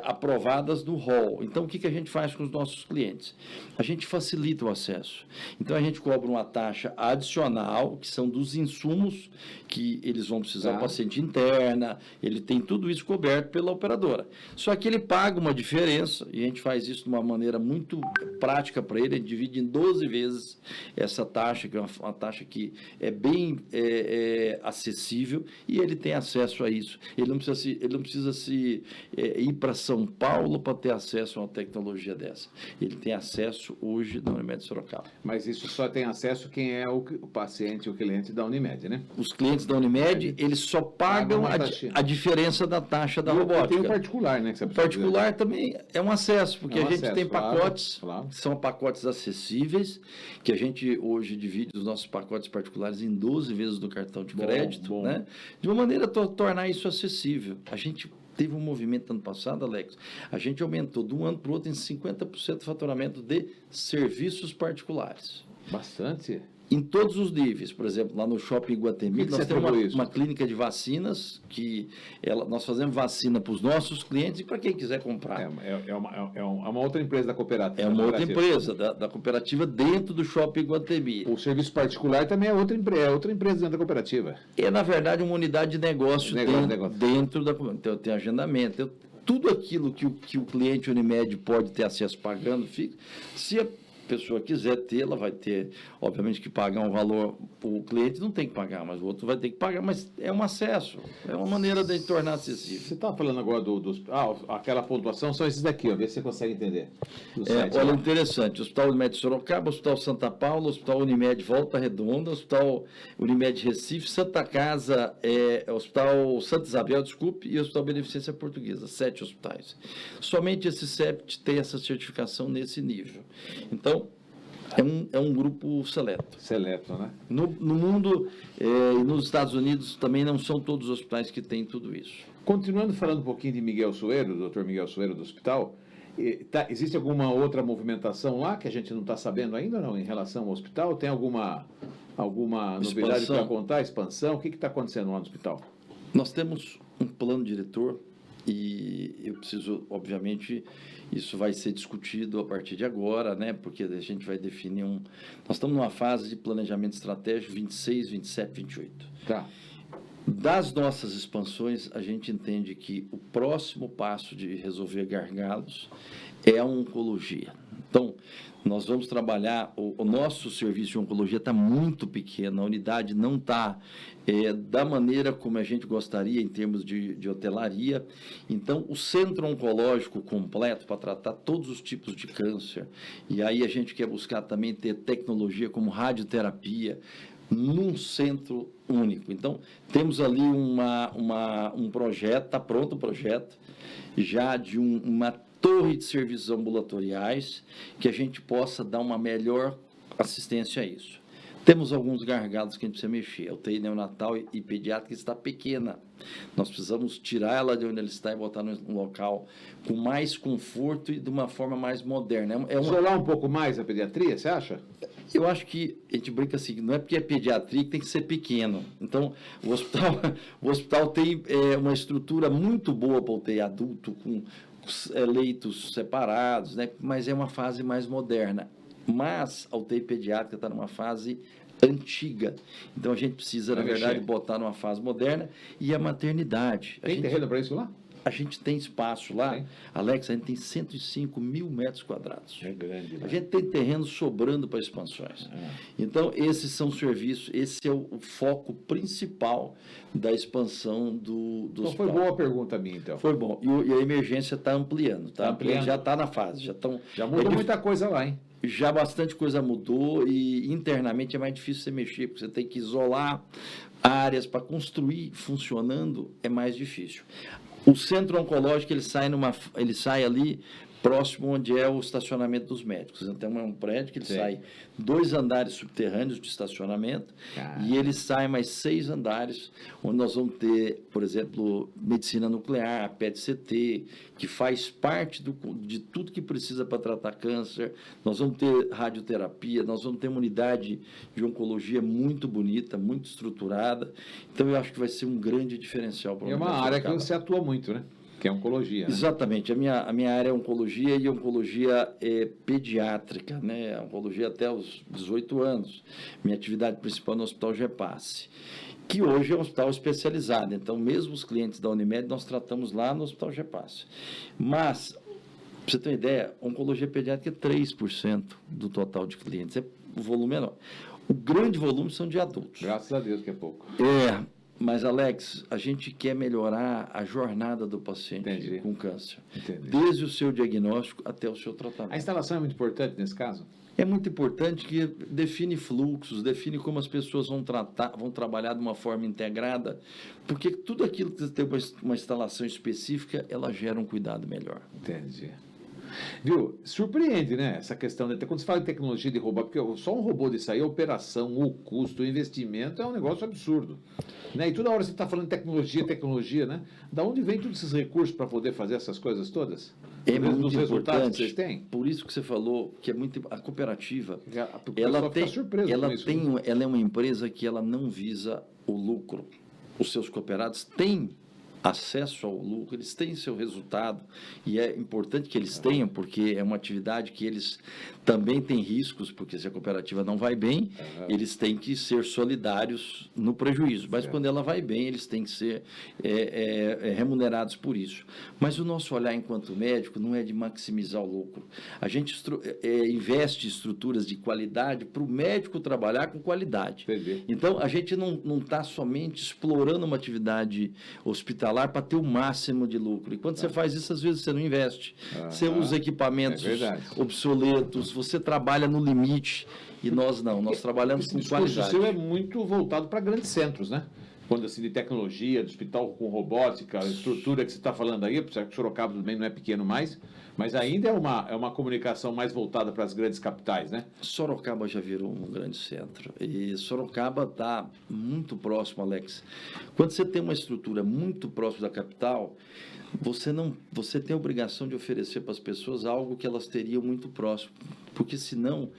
aprovadas no rol. Então, o que a gente faz com os nossos clientes? A gente facilita o acesso. Então, a gente cobra uma taxa adicional, que são dos insumos que eles vão precisar, o paciente interna, ele tem tudo isso coberto pela operadora. Só que ele paga uma diferença, e a gente faz isso de uma maneira muito prática para ele, a gente divide em 12 vezes essa taxa, que é uma taxa que é bem acessível, e ele tem acesso a isso. Ele não precisa ir para São Paulo para ter acesso a uma tecnologia dessa. Ele tem acesso hoje na Unimed Sorocaba. Mas isso só tem acesso quem é o paciente, o cliente da Unimed, né? Os clientes da Unimed, eles só pagam a diferença da taxa da robótica. Tem o particular, né? Que o particular também é um acesso, porque a gente tem pacotes, claro. que são pacotes acessíveis, que a gente hoje divide os nossos pacotes particulares em 12 vezes do cartão de crédito, né? De uma maneira a tornar isso acessível. A gente teve um movimento ano passado, Alex, a gente aumentou de um ano para o outro em 50% o faturamento de serviços particulares. Bastante. Em todos os níveis, por exemplo, lá no Shopping Iguatemi, nós temos uma clínica de vacinas, que nós fazemos vacina para os nossos clientes e para quem quiser comprar. É uma outra empresa da cooperativa. É uma outra empresa da cooperativa dentro do Shopping Iguatemi. O serviço particular também é outra empresa dentro da cooperativa. É, na verdade, uma unidade de negócio dentro da cooperativa. Então, tem agendamento, tudo aquilo que o cliente Unimed pode ter acesso pagando, se a pessoa quiser ter, ela vai ter, obviamente, que pagar um valor. O cliente não tem que pagar, mas o outro vai ter que pagar, mas é um acesso, é uma maneira de tornar acessível. Você estava falando agora aquela pontuação, são esses daqui, ó, vê se você consegue entender. Olha, interessante, Hospital Unimed Sorocaba, Hospital Santa Paula, Hospital Unimed Volta Redonda, Hospital Unimed Recife, Santa Casa, Hospital Santa Isabel, desculpe, e Hospital Beneficência Portuguesa, 7 hospitais. Somente esse 7 tem essa certificação nesse nível. Então, é um grupo seleto. Seleto, né? No mundo e nos Estados Unidos também não são todos os hospitais que têm tudo isso. Continuando falando um pouquinho de Miguel Soeiro, do Dr. Miguel Soeiro do hospital, existe alguma outra movimentação lá que a gente não está sabendo ainda, não, em relação ao hospital? Tem alguma novidade para contar? Expansão? O que está acontecendo lá no hospital? Nós temos um plano diretor e eu preciso, obviamente, isso vai ser discutido a partir de agora, né? Porque a gente vai definir Nós estamos numa fase de planejamento estratégico 26, 27, 28. Tá. Das nossas expansões, a gente entende que o próximo passo de resolver gargalos é a oncologia. Então, nós vamos trabalhar, o nosso serviço de oncologia está muito pequeno, a unidade não está da maneira como a gente gostaria em termos de hotelaria. Então, o centro oncológico completo para tratar todos os tipos de câncer, e aí a gente quer buscar também ter tecnologia como radioterapia, num centro único. Então, temos ali um projeto, está pronto o projeto, já de uma torre de serviços ambulatoriais, que a gente possa dar uma melhor assistência a isso. Temos alguns gargalos que a gente precisa mexer. A UTI neonatal e pediátrica está pequena. Nós precisamos tirar ela de onde ela está e botar num local com mais conforto e de uma forma mais moderna. Isolar um pouco mais a pediatria, você acha? Eu acho que a gente brinca assim, não é porque é pediatria que tem que ser pequeno. Então, o hospital tem uma estrutura muito boa para UTI adulto, com leitos separados, né? Mas é uma fase mais moderna. Mas a UTI pediátrica está numa fase antiga. Então, a gente precisa, na verdade, botar numa fase moderna. E a maternidade. Tem terreno para isso lá? A gente tem espaço lá. Tem. Alex, a gente tem 105 mil metros quadrados. É grande. Né? A gente tem terreno sobrando para expansões. Então, esses são serviços, esse é o foco principal da expansão do então, hospital. Foi boa a pergunta minha, então. Foi bom. E a emergência está ampliando, tá? Já está na fase. Já mudou muita coisa lá, hein? Já bastante coisa mudou e internamente é mais difícil você mexer, porque você tem que isolar áreas para construir funcionando, é mais difícil. O centro oncológico, ele sai ali próximo onde é o estacionamento dos médicos. Então, é um prédio que ele sai 2 andares subterrâneos de estacionamento. E ele sai mais 6 andares, onde nós vamos ter, por exemplo, medicina nuclear, PET-CT, que faz parte de tudo que precisa para tratar câncer. Nós vamos ter radioterapia, nós vamos ter uma unidade de oncologia muito bonita, muito estruturada. Então, eu acho que vai ser um grande diferencial para o Unimed. É uma área que você atua muito, né? Que é oncologia. Né? Exatamente. A minha área é oncologia e oncologia pediátrica, né? Oncologia até os 18 anos. Minha atividade principal é no Hospital GEPASSE, que hoje é um hospital especializado. Então, mesmo os clientes da Unimed, nós tratamos lá no Hospital GEPASSE. Mas você ter uma ideia, oncologia pediátrica é 3% do total de clientes. O volume é menor. O grande volume são de adultos. Graças a Deus que é pouco. Mas, Alex, a gente quer melhorar a jornada do paciente Entendi. com câncer. Entendi. Desde o seu diagnóstico até o seu A tratamento. instalação é muito importante nesse caso? É muito importante que define fluxos, define como as pessoas vão trabalhar de uma forma integrada, porque tudo aquilo que tem uma instalação específica, ela gera um cuidado melhor. Entendi. Viu? Surpreende, né? Essa questão, né? Quando você fala em tecnologia de robô, porque só um robô disso aí, a operação, o custo, o investimento é um negócio absurdo. Né? E toda hora você está falando de tecnologia, né? Da onde vem todos esses recursos para poder fazer essas coisas todas? É Dos muito resultados que vocês importante. têm? Por isso que você falou que é muito a cooperativa. O Ela pessoal fica surpreso com isso, né? ela é uma empresa que ela não visa o lucro. Os seus cooperados têm acesso ao lucro, eles têm seu resultado e é importante que eles tenham, porque é uma atividade que eles também têm riscos, porque se a cooperativa não vai bem, eles têm que ser solidários no prejuízo, mas quando ela vai bem, eles têm que ser remunerados por isso. Mas o nosso olhar enquanto médico não é de maximizar o lucro. A gente investe em estruturas de qualidade para o médico trabalhar com qualidade. Entendi. Então, a gente não está somente explorando uma atividade hospitalar para ter o máximo de lucro. E quando você faz isso, às vezes você não investe. Você usa equipamentos obsoletos, você trabalha no limite. E nós não, nós trabalhamos com qualidade. O seu é muito voltado para grandes centros, né? Quando assim, de tecnologia, de hospital com robótica, a estrutura que você está falando aí, apesar que Sorocaba também não é pequeno mais, mas ainda é uma comunicação mais voltada para as grandes capitais, né? Sorocaba já virou um grande centro. E Sorocaba está muito próximo, Alex. Quando você tem uma estrutura muito próxima da capital, você tem a obrigação de oferecer para as pessoas algo que elas teriam muito próximo, porque senão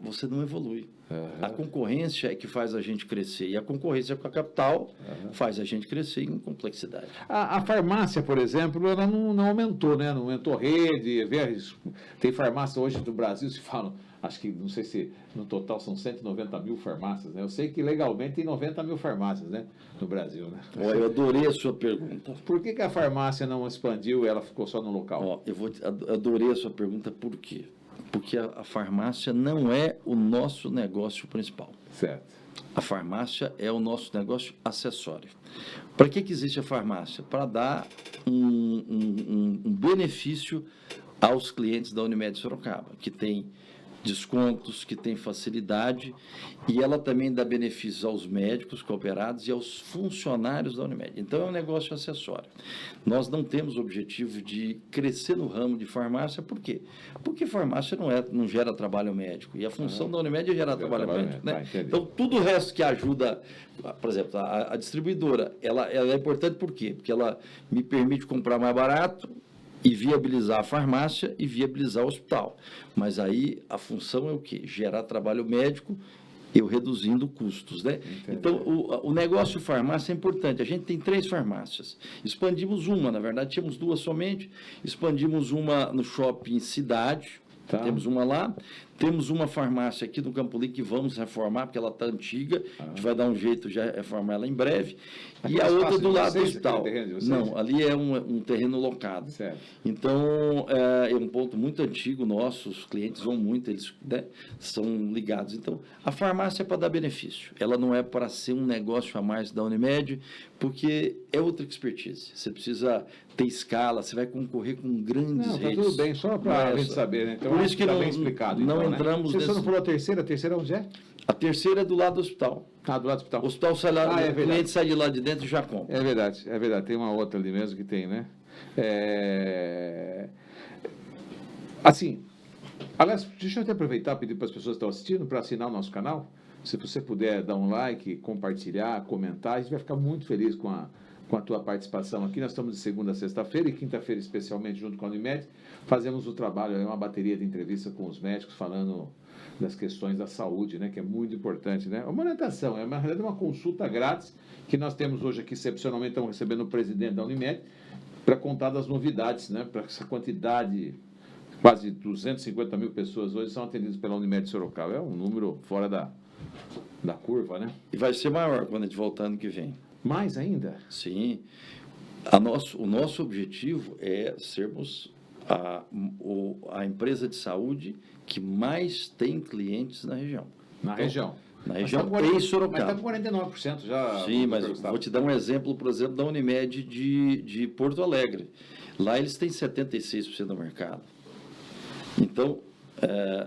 você não evolui. A concorrência é que faz a gente crescer, e a concorrência com a capital faz a gente crescer em complexidade. A farmácia, por exemplo, ela não aumentou, né? Não aumentou rede. Tem farmácia hoje do Brasil, se falam, acho que, não sei se no total são 190 mil farmácias, né? Eu sei que legalmente tem 90 mil farmácias, né? No Brasil, né? Eu adorei a sua pergunta. Por que a farmácia não expandiu e ela ficou só no local? Adorei a sua pergunta, por quê? Porque a farmácia não é o nosso negócio principal. Certo. A farmácia é o nosso negócio acessório. Para que existe a farmácia? Para dar um benefício aos clientes da Unimed Sorocaba, que tem descontos, que tem facilidade, e ela também dá benefícios aos médicos cooperados e aos funcionários da Unimed. Então, é um negócio acessório. Nós não temos o objetivo de crescer no ramo de farmácia, por quê? Porque farmácia não gera trabalho médico, e a função da Unimed é gerar trabalho médico. Né? Então, tudo o resto que ajuda, por exemplo, a distribuidora, ela é importante por quê? Porque ela me permite comprar mais barato, e viabilizar a farmácia e viabilizar o hospital. Mas aí a função é o quê? Gerar trabalho médico, eu reduzindo custos, né? Entendi. Então, o negócio farmácia é importante. A gente tem 3 farmácias. Expandimos uma, na verdade, tínhamos 2 somente. Expandimos uma no shopping Cidade, temos uma lá. Temos uma farmácia aqui no Campo Limpo que vamos reformar, porque ela está antiga. A gente vai dar um jeito de reformar ela em breve. E a outra do lado do hospital. Não, ali é um terreno locado. Certo. Então, é um ponto muito antigo nosso, os clientes vão muito, eles são ligados. Então, a farmácia é para dar benefício. Ela não é para ser um negócio a mais da Unimed, porque é outra expertise. Você precisa ter escala, você vai concorrer com grandes redes. Tudo bem, só para a gente saber, né? Então, por isso que tá não, bem explicado. Não então, entramos Você só não falou a terceira onde é? A terceira é do lado do hospital. Do lado do hospital. O hospital sai lá, o cliente sai de lá de dentro e já compra. É verdade. Tem uma outra ali mesmo que tem, né? Assim, aliás, deixa eu até aproveitar e pedir para as pessoas que estão assistindo para assinar o nosso canal. Se você puder dar um like, compartilhar, comentar, a gente vai ficar muito feliz com a tua participação aqui. Nós estamos de segunda a sexta-feira e quinta-feira, especialmente junto com a Unimed, fazemos o trabalho, uma bateria de entrevista com os médicos falando das questões da saúde, né, que é muito importante, né? Uma orientação, na realidade, uma consulta grátis que nós temos hoje aqui, excepcionalmente, estamos recebendo o presidente da Unimed para contar das novidades, né, para essa quantidade, quase 250 mil pessoas hoje são atendidas pela Unimed Sorocaba. É um número fora da curva, né? E vai ser maior quando a gente voltar ano que vem. Mais ainda? Sim. O nosso objetivo é sermos a empresa de saúde que mais tem clientes na região. Na região. Na região Mas tá com e Sorocaba. Mas está com 49% já. Sim, mas Gustavo. vou te dar um exemplo, por exemplo, da Unimed de Porto Alegre. Lá eles têm 76% do mercado. Então,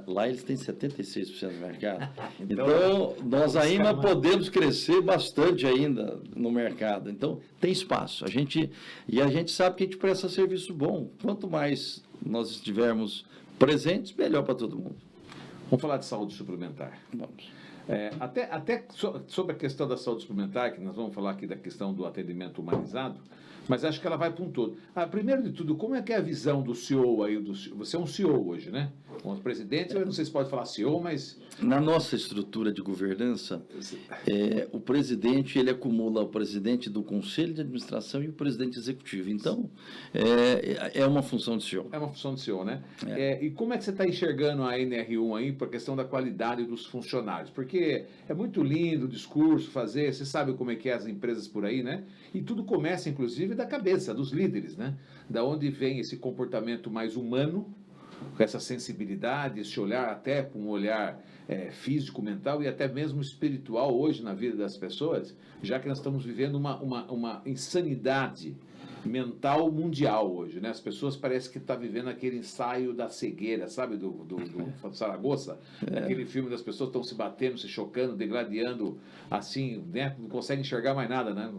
lá eles têm 76% do mercado. Então, nós ainda podemos crescer bastante ainda no mercado. Então, tem espaço. A gente sabe que a gente presta serviço bom. Quanto mais nós estivermos presentes, melhor para todo mundo. Vamos falar de saúde suplementar. Vamos. Sobre a questão da saúde suplementar, que nós vamos falar aqui da questão do atendimento humanizado, mas acho que ela vai para um todo. Primeiro de tudo, como é que é a visão do CEO aí? Você é um CEO hoje, né? Um presidente, eu não sei se pode falar CEO, mas... Na nossa estrutura de governança, o presidente, ele acumula o presidente do conselho de administração e o presidente executivo. Então, é uma função de CEO. É uma função de CEO, né? E como é que você está enxergando a NR1 aí para a questão da qualidade dos funcionários? Porque é muito lindo o discurso, fazer, você sabe como é que é as empresas por aí, né? E tudo começa, inclusive, da cabeça, dos líderes, né? Da onde vem esse comportamento mais humano, com essa sensibilidade, esse olhar até com um olhar físico, mental e até mesmo espiritual hoje na vida das pessoas, já que nós estamos vivendo uma insanidade mental mundial hoje, né? As pessoas parecem que estão vivendo aquele ensaio da cegueira, sabe, do Saragossa? Aquele filme das pessoas estão se batendo, se chocando, degladiando, assim, né? Não consegue enxergar mais nada, né?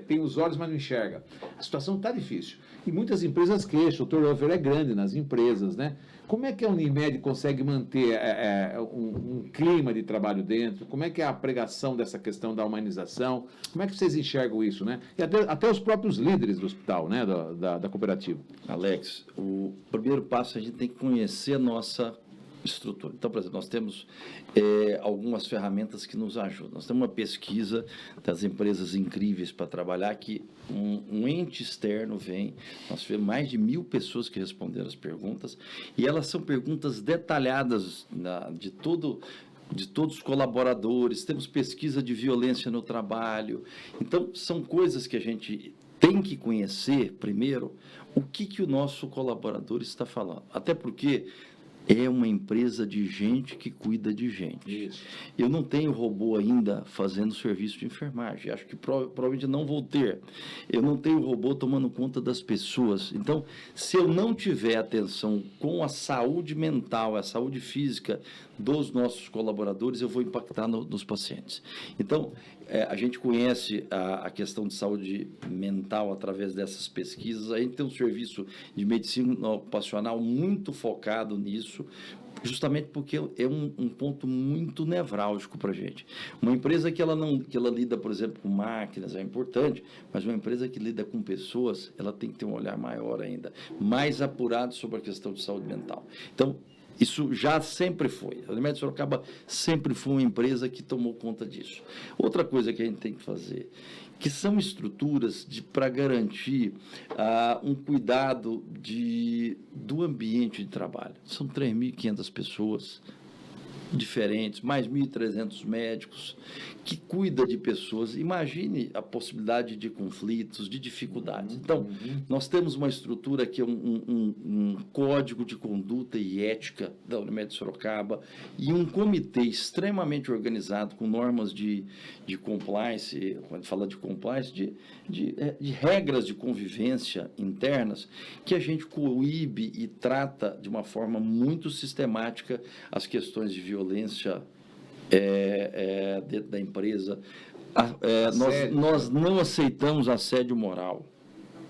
Tem os olhos, mas não enxerga. A situação está difícil. E muitas empresas queixam, o turnover é grande nas empresas, né? Como é que a Unimed consegue manter um clima de trabalho dentro? Como é que é a pregação dessa questão da humanização? Como é que vocês enxergam isso, né? E até os próprios líderes do hospital, né? Da cooperativa. Alex, o primeiro passo, a gente tem que conhecer a nossa estrutura. Então, por exemplo, nós temos algumas ferramentas que nos ajudam. Nós temos uma pesquisa das empresas incríveis para trabalhar, que um ente externo vem, nós tivemos mais de 1.000 pessoas que responderam as perguntas, e elas são perguntas detalhadas de todos os colaboradores, temos pesquisa de violência no trabalho. Então, são coisas que a gente tem que conhecer, primeiro, o que o nosso colaborador está falando. Até porque é uma empresa de gente que cuida de gente. Isso. Eu não tenho robô ainda fazendo serviço de enfermagem. Acho que provavelmente não vou ter. Eu não tenho robô tomando conta das pessoas. Então, se eu não tiver atenção com a saúde mental, a saúde física dos nossos colaboradores, eu vou impactar nos pacientes. Então, a gente conhece a questão de saúde mental através dessas pesquisas. A gente tem um serviço de medicina ocupacional muito focado nisso, justamente porque é um ponto muito nevrálgico para a gente. Uma empresa que ela lida, por exemplo, com máquinas é importante, mas uma empresa que lida com pessoas, ela tem que ter um olhar maior ainda, mais apurado sobre a questão de saúde mental. Então, isso já sempre foi. A Unimed Sorocaba sempre foi uma empresa que tomou conta disso. Outra coisa que a gente tem que fazer, que são estruturas para garantir um cuidado do ambiente de trabalho. São 3.500 pessoas diferentes, mais 1.300 médicos, que cuida de pessoas. Imagine a possibilidade de conflitos, de dificuldades. Então, nós temos uma estrutura que é um código de conduta e ética da Unimed Sorocaba e um comitê extremamente organizado com normas de compliance, quando fala de compliance, de regras de convivência internas, que a gente coíbe e trata de uma forma muito sistemática as questões de violência dentro da empresa. Nós não aceitamos assédio moral.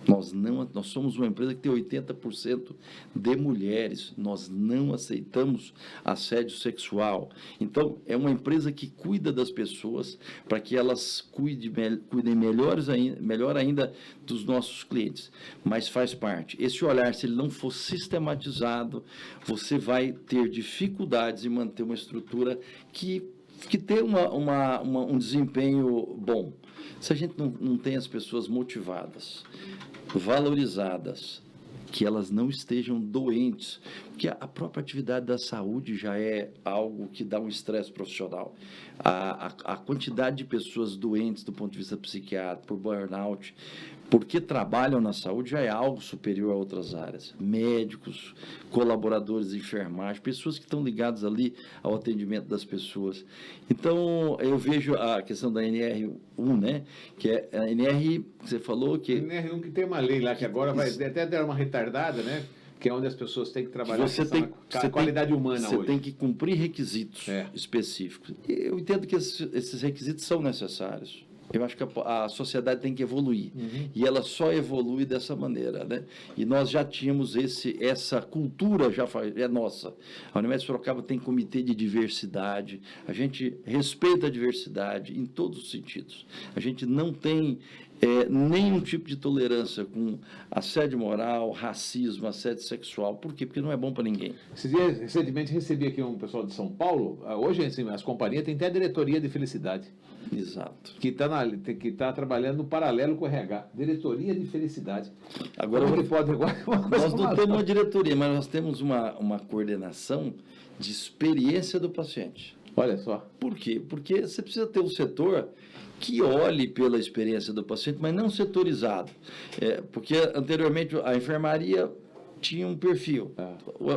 Nós somos uma empresa que tem 80% de mulheres. Nós não aceitamos assédio sexual. Então, é uma empresa que cuida das pessoas para que elas cuidem melhor ainda dos nossos clientes. Mas faz parte. Esse olhar, se ele não for sistematizado, você vai ter dificuldades em manter uma estrutura que tem um desempenho bom. Se a gente não tem as pessoas motivadas, valorizadas, que elas não estejam doentes, porque a própria atividade da saúde já é algo que dá um estresse profissional. A quantidade de pessoas doentes do ponto de vista psiquiátrico, por burnout, porque trabalham na saúde já é algo superior a outras áreas. Médicos, colaboradores de enfermagem, pessoas que estão ligadas ali ao atendimento das pessoas. Então, eu vejo a questão da NR1, né? Que é a NR, você falou que... NR1 que tem uma lei lá que agora vai até dar uma retardada, né? Que é onde as pessoas têm que trabalhar com a qualidade humana hoje. Você hoje. tem que cumprir requisitos específicos. Eu entendo que esses requisitos são necessários. Eu acho que a sociedade tem que evoluir. E ela só evolui dessa maneira, né? E nós já tínhamos essa cultura, é nossa. A Unimed Sorocaba tem comitê de diversidade. A gente respeita a diversidade em todos os sentidos. A gente não tem nenhum tipo de tolerância com assédio moral, racismo, assédio sexual. Por quê? Porque não é bom para ninguém. Recentemente recebi aqui um pessoal de São Paulo. Hoje, assim, as companhias têm até a diretoria de felicidade. Exato. Que está trabalhando no paralelo com o RH. Diretoria de felicidade. Agora, nós não temos uma diretoria, mas nós temos uma coordenação de experiência do paciente. Olha só. Por quê? Porque você precisa ter um setor que olhe pela experiência do paciente, mas não setorizado. Porque anteriormente a enfermaria tinha um perfil,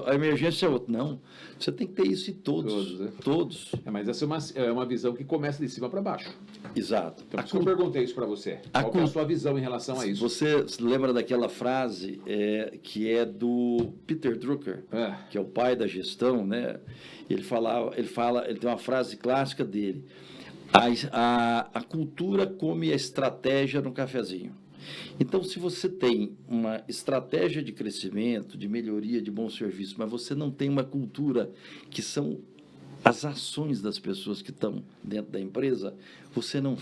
a emergência é outro. Não, você tem que ter isso em todos. Mas essa é uma visão que começa de cima para baixo. Exato. Então, por isso que eu perguntei isso para você. Qual é a sua visão em relação a isso? Você se lembra daquela frase que é do Peter Drucker, que é o pai da gestão, né? Ele tem uma frase clássica dele: a cultura come a estratégia no cafezinho. Então, se você tem uma estratégia de crescimento, de melhoria, de bom serviço, mas você não tem uma cultura que são as ações das pessoas que estão dentro da empresa, você não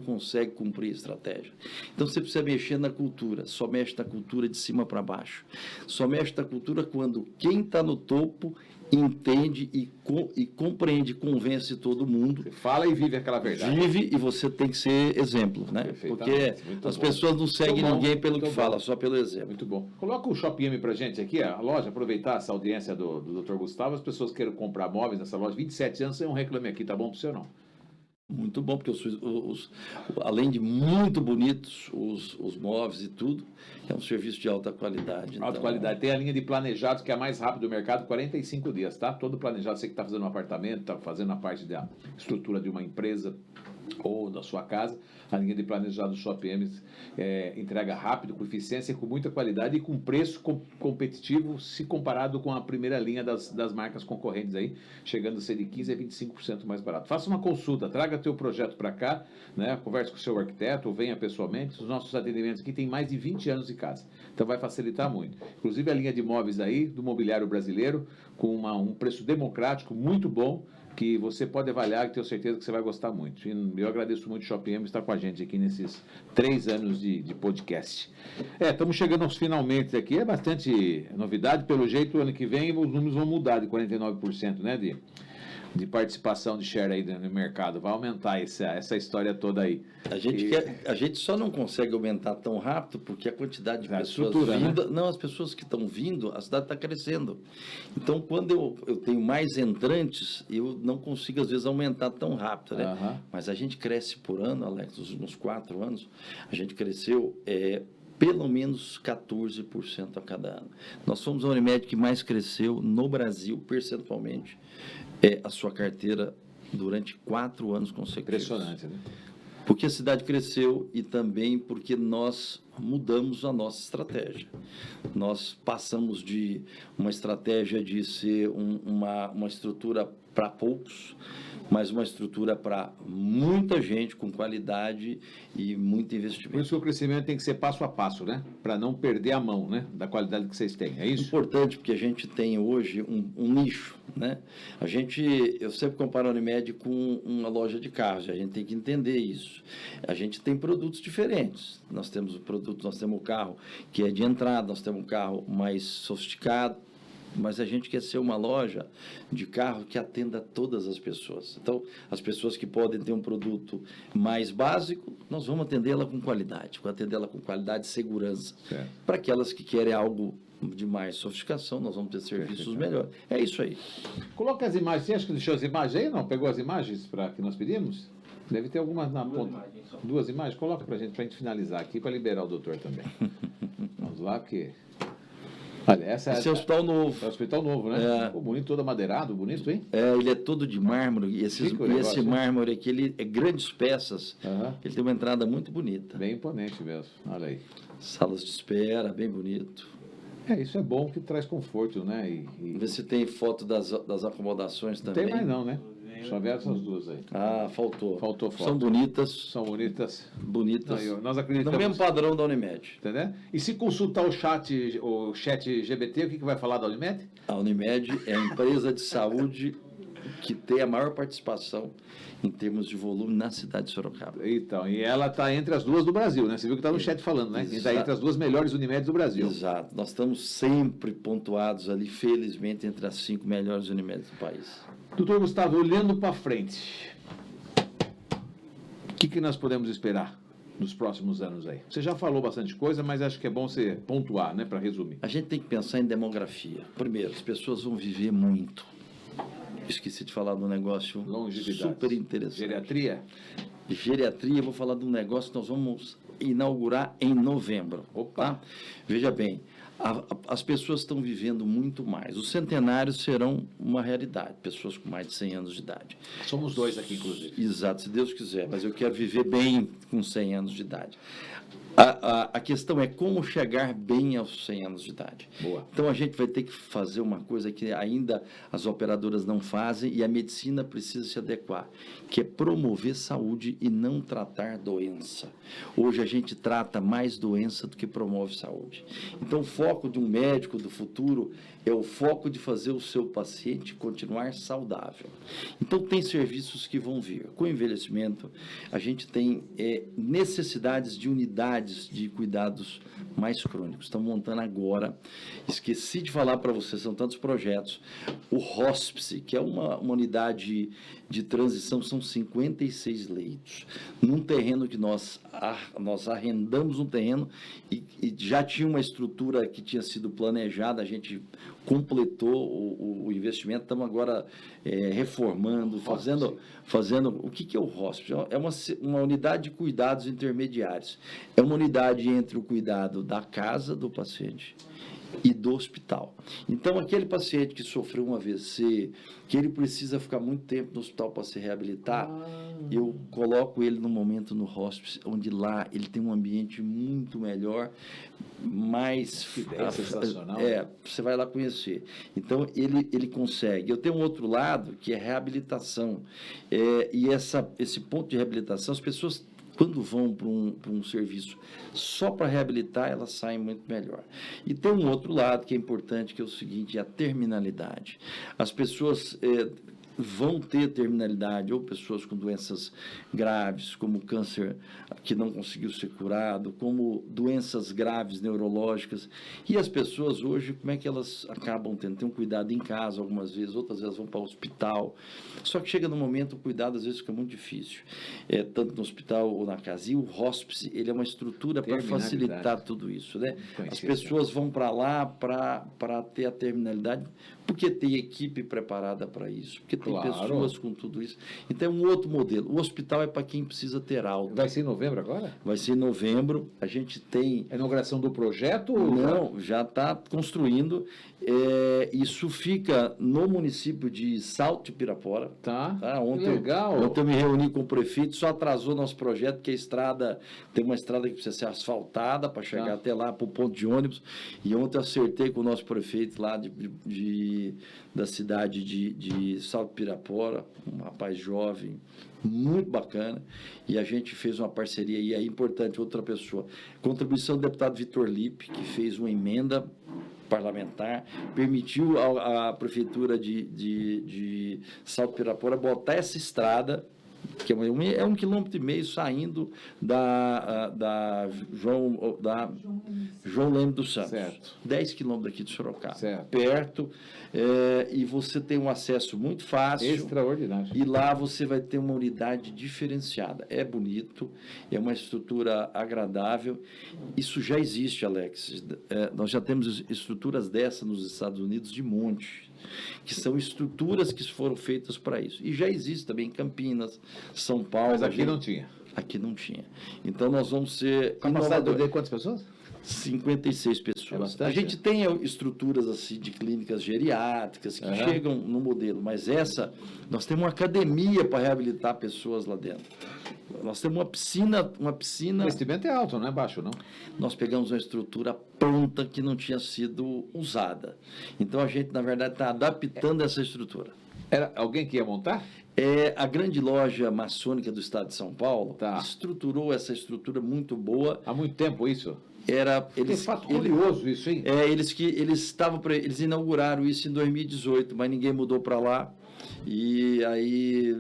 consegue cumprir a estratégia. Então, você precisa mexer na cultura. Só mexe na cultura de cima para baixo. Só mexe na cultura quando quem está no topo entende e compreende, convence todo mundo. Você fala e vive aquela verdade. Vive, e você tem que ser exemplo, né? Porque as pessoas não seguem ninguém pelo que fala, só pelo exemplo. Muito bom. Coloca o Shopping M pra gente aqui, a loja, aproveitar essa audiência do Dr. Gustavo, as pessoas queiram comprar móveis nessa loja, 27 anos, sem um reclame aqui, tá bom pro senhor não? Muito bom, porque além de muito bonitos os móveis e tudo, é um serviço de alta qualidade. Alta qualidade. Tem a linha de planejados, que é a mais rápida do mercado, 45 dias, tá? Todo planejado, você que está fazendo um apartamento, está fazendo a parte da estrutura de uma empresa ou da sua casa, a linha de planejado do Shopping M entrega rápido, com eficiência, com muita qualidade e com preço competitivo, se comparado com a primeira linha das marcas concorrentes aí, chegando a ser de 15% a 25% mais barato. Faça uma consulta, traga teu projeto para cá, né? Converse com o seu arquiteto, ou venha pessoalmente. Os nossos atendimentos aqui têm mais de 20 anos de casa, então vai facilitar muito. Inclusive a linha de móveis aí, do mobiliário brasileiro, com um preço democrático, muito bom, que você pode avaliar, que tenho certeza que você vai gostar muito. E eu agradeço muito o Shopping M estar com a gente aqui nesses 3 anos de podcast. Estamos chegando aos finalmente aqui, é bastante novidade, pelo jeito, o ano que vem os números vão mudar de 49%, né, de participação de share aí no mercado, vai aumentar essa história toda aí. A gente só não consegue aumentar tão rápido porque a quantidade de pessoas vindo, né? Não, as pessoas que estão vindo, a cidade está crescendo. Então, quando eu tenho mais entrantes, eu não consigo, às vezes, aumentar tão rápido, né? Mas a gente cresce por ano, Alex, nos 4 anos, a gente cresceu pelo menos 14% a cada ano. Nós somos a Unimed que mais cresceu no Brasil, percentualmente, a sua carteira durante 4 anos consecutivos. Impressionante, né? Porque a cidade cresceu e também porque nós mudamos a nossa estratégia. Nós passamos de uma estratégia de ser uma estrutura para poucos, mas uma estrutura para muita gente, com qualidade e muito investimento. Por isso que o crescimento tem que ser passo a passo, né? Para não perder a mão, né? Da qualidade que vocês têm, é isso? Importante, porque a gente tem hoje um nicho, né? Eu sempre comparo a Unimed com uma loja de carros, a gente tem que entender isso. A gente tem produtos diferentes. Nós temos o carro que é de entrada, nós temos um carro mais sofisticado, mas a gente quer ser uma loja de carro que atenda todas as pessoas. Então, as pessoas que podem ter um produto mais básico, nós vamos atendê-la com qualidade, e segurança. Para aquelas que querem algo de mais sofisticação, nós vamos ter serviços melhores. É isso aí. Coloca as imagens. Você acha que deixou as imagens aí? Não? Pegou as imagens que nós pedimos? Deve ter algumas na Duas ponta. imagens só. Duas imagens? Coloca pra gente finalizar aqui, para liberar o doutor também. Vamos lá, porque... Olha, essa Esse é o Hospital Novo. É o Hospital Novo, né? É. Pô, bonito, todo amadeirado, bonito, hein? Ele é todo de mármore, e Chique o esse negócio, hein? mármore aqui, ele é grandes peças, Aham. ele tem uma entrada muito bonita. Bem imponente mesmo, olha aí. Salas de espera, bem bonito. Isso é bom que traz conforto, né? E Vê se tem foto das acomodações não também. tem mais não, né? Só vê essas duas aí. Ah, faltou. Faltou foto. São bonitas, São bonitas. bonitas. Nós No acreditamos. mesmo padrão da Unimed. Entendeu? E se consultar o chat GBT, o que vai falar da Unimed? A Unimed é a empresa de saúde que tem a maior participação em termos de volume na cidade de Sorocaba. Então, e ela está entre as duas do Brasil, né? Você viu que está no chat falando, né? Está entre as duas melhores Unimedes do Brasil. Exato. Nós estamos sempre pontuados ali, felizmente, entre as 5 melhores Unimedes do país. Doutor Gustavo, olhando para frente, o que nós podemos esperar nos próximos anos aí? Você já falou bastante coisa, mas acho que é bom você pontuar, né? Para resumir. A gente tem que pensar em demografia. Primeiro, as pessoas vão viver muito. Esqueci de falar de um negócio Longevidade. super interessante. Geriatria? Geriatria, eu vou falar de um negócio que nós vamos inaugurar em novembro. Opa! Tá? Veja bem, as pessoas estão vivendo muito mais. Os centenários serão uma realidade, pessoas com mais de 100 anos de idade. Somos dois aqui, inclusive. Exato, se Deus quiser, mas eu quero viver bem com 100 anos de idade. A questão é como chegar bem aos 100 anos de idade. Boa. Então a gente vai ter que fazer uma coisa que ainda as operadoras não fazem e a medicina precisa se adequar, que é promover saúde e não tratar doença. Hoje a gente trata mais doença do que promove saúde. Então o foco de um médico do futuro é o foco de fazer o seu paciente continuar saudável. Então tem serviços que vão vir. Com o envelhecimento, a gente tem necessidades de unidades de cuidados mais crônicos. Estamos montando agora, esqueci de falar para vocês, são tantos projetos, o hospice, que é uma unidade de transição, são 56 leitos, num terreno que nós arrendamos um terreno e já tinha uma estrutura que tinha sido planejada, a gente completou o investimento, estamos agora reformando, fazendo... O que é o hospice? É uma unidade de cuidados intermediários. É uma unidade entre o cuidado da casa do paciente e do hospital. Então, aquele paciente que sofreu um AVC, que ele precisa ficar muito tempo no hospital para se reabilitar, eu coloco ele no momento no hospice, onde lá ele tem um ambiente muito melhor, mais... Que ideia sensacional. Você vai lá conhecer. Então, ele consegue. Eu tenho um outro lado, que é reabilitação. E esse ponto de reabilitação, as pessoas... Quando vão para um serviço só para reabilitar, elas saem muito melhor. E tem um outro lado que é importante, que é o seguinte, é a terminalidade. As pessoas vão ter terminalidade, ou pessoas com doenças graves, como câncer que não conseguiu ser curado, como doenças graves neurológicas. E as pessoas hoje, como é que elas acabam tendo? Tem um cuidado em casa algumas vezes, outras vezes vão para o hospital. Só que chega no momento, o cuidado às vezes fica muito difícil, tanto no hospital ou na casa. E o hospice, ele é uma estrutura para facilitar tudo isso, né? As pessoas vão para lá para ter a terminalidade, porque tem equipe preparada para isso, porque tem pessoas com tudo isso. Então é um outro modelo. O hospital é para quem precisa ter alta. Vai ser em novembro agora? Vai ser em novembro. A gente tem... A inauguração do projeto? Não, já está construindo. Isso fica no município de Salto de Pirapora. Tá. Legal. Ontem eu me reuni com o prefeito, só atrasou nosso projeto, porque a estrada, tem uma estrada que precisa ser asfaltada para chegar até lá, para o ponto de ônibus. E ontem eu acertei com o nosso prefeito lá da cidade de Salto Pirapora, um rapaz jovem, muito bacana, e a gente fez uma parceria, e é importante, outra pessoa, contribuição do deputado Vitor Lippe, que fez uma emenda parlamentar, permitiu à prefeitura de Salto Pirapora botar essa estrada, que é 1,5 km saindo da João Leme dos Santos. Certo. 10 km daqui de Sorocaba. Certo. Perto, e você tem um acesso muito fácil. Extraordinário. E lá você vai ter uma unidade diferenciada. É bonito, é uma estrutura agradável. Isso já existe, Alex. Nós já temos estruturas dessas nos Estados Unidos de monte. que são estruturas que foram feitas para isso. E já existe também em Campinas, São Paulo. Mas aqui não tinha. Aqui não tinha. Então, nós vamos ser Capacidade de quantas pessoas? 56 pessoas. É bastante, a gente tem estruturas assim de clínicas geriátricas que chegam no modelo, mas nós temos uma academia para reabilitar pessoas lá dentro. Nós temos uma piscina. O investimento é alto, não é baixo, não? Nós pegamos uma estrutura pronta que não tinha sido usada. Então a gente, na verdade, está adaptando essa estrutura. Era alguém que ia montar? A grande loja maçônica do estado de São Paulo estruturou essa estrutura muito boa. Há muito tempo isso? Eles, fato curioso isso, hein? Eles inauguraram isso em 2018, mas ninguém mudou para lá. E aí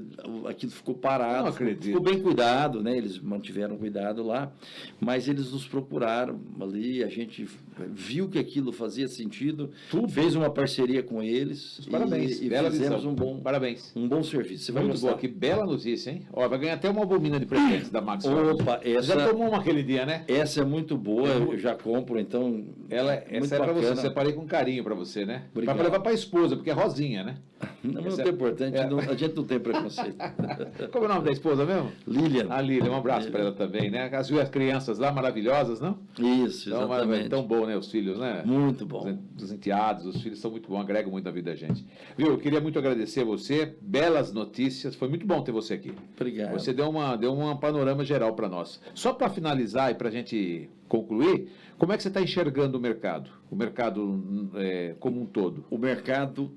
aquilo ficou parado. Não acredito. Ficou bem cuidado, né? Eles mantiveram cuidado lá, mas eles nos procuraram ali, a gente viu que aquilo fazia sentido, fez uma parceria com eles. Parabéns. E Bela fizemos visão. Parabéns. um bom serviço. Você vai Muito gostar. boa, que bela notícia, hein? Ó, vai ganhar até uma bobina de presente da Max. Opa, Já tomou uma aquele dia, né? Essa é muito boa, eu já compro, então. Essa é para você, separei com carinho para você, né? Obrigado. Para levar para a esposa, porque é rosinha, né? Não é importante, a gente não tem preconceito. Como é o nome da esposa mesmo? Lilian. A Lilian, um abraço para ela também, né? As crianças lá maravilhosas, não? Isso, então, exatamente. É tão bom, né? Os filhos, né? Muito bom. Os enteados, os filhos são muito bons, agregam muito na vida da gente. Viu? Eu queria muito agradecer a você, belas notícias, foi muito bom ter você aqui. Obrigado. Você deu um panorama geral para nós. Só para finalizar e para a gente concluir, como é que você está enxergando o mercado? O mercado como um todo? O mercado,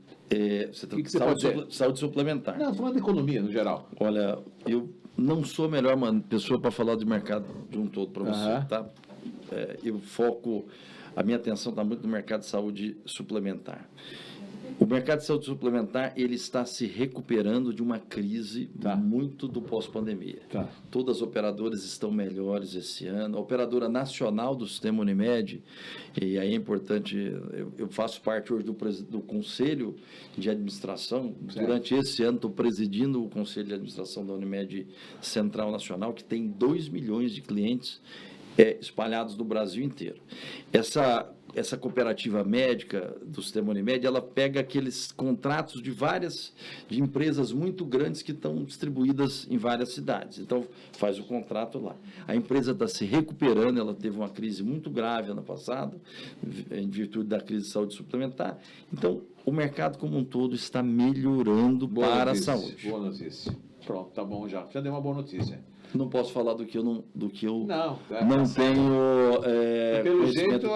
saúde suplementar. Não, falando de economia no geral. Olha, eu não sou a melhor pessoa para falar de mercado de um todo para você, tá? A minha atenção está muito no mercado de saúde suplementar. O mercado de saúde suplementar, ele está se recuperando de uma crise muito do pós-pandemia. Todas as operadoras estão melhores esse ano. A operadora nacional do sistema Unimed, e aí é importante, eu faço parte hoje do conselho de administração. Durante esse ano, estou presidindo o conselho de administração da Unimed Central Nacional, que tem 2 milhões de clientes espalhados no Brasil inteiro. Essa cooperativa médica do sistema Unimed, ela pega aqueles contratos de empresas muito grandes que estão distribuídas em várias cidades. Então, faz o contrato lá. A empresa está se recuperando, ela teve uma crise muito grave ano passado, em virtude da crise de saúde suplementar. Então, o mercado como um todo está melhorando para a saúde. Boa notícia. Pronto, tá bom já. Já deu uma boa notícia. Não posso falar do que eu não tenho. Pelo jeito, pleno.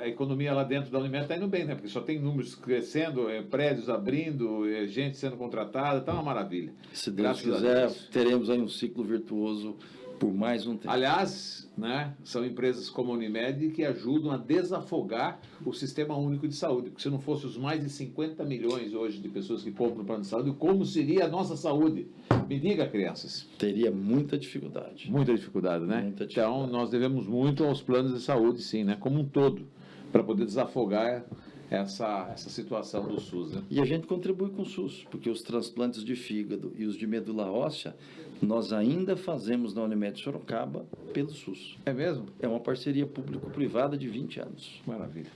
a economia lá dentro da Unimed está indo bem, né? Porque só tem números crescendo, prédios abrindo, gente sendo contratada, está uma maravilha. Se Deus quiser, teremos aí um ciclo virtuoso por mais um tempo. Aliás, né, são empresas como a Unimed que ajudam a desafogar o Sistema Único de Saúde. Porque se não fosse os mais de 50 milhões hoje de pessoas que compram o plano de saúde, como seria a nossa saúde? Me diga, crianças. Teria muita dificuldade. Muita dificuldade, né? Muita dificuldade. Então, nós devemos muito aos planos de saúde, sim, né? Como um todo, para poder desafogar essa situação do SUS, né? E a gente contribui com o SUS, porque os transplantes de fígado e os de medula óssea, nós ainda fazemos na Unimed Sorocaba pelo SUS. É mesmo? É uma parceria público-privada de 20 anos. Maravilha.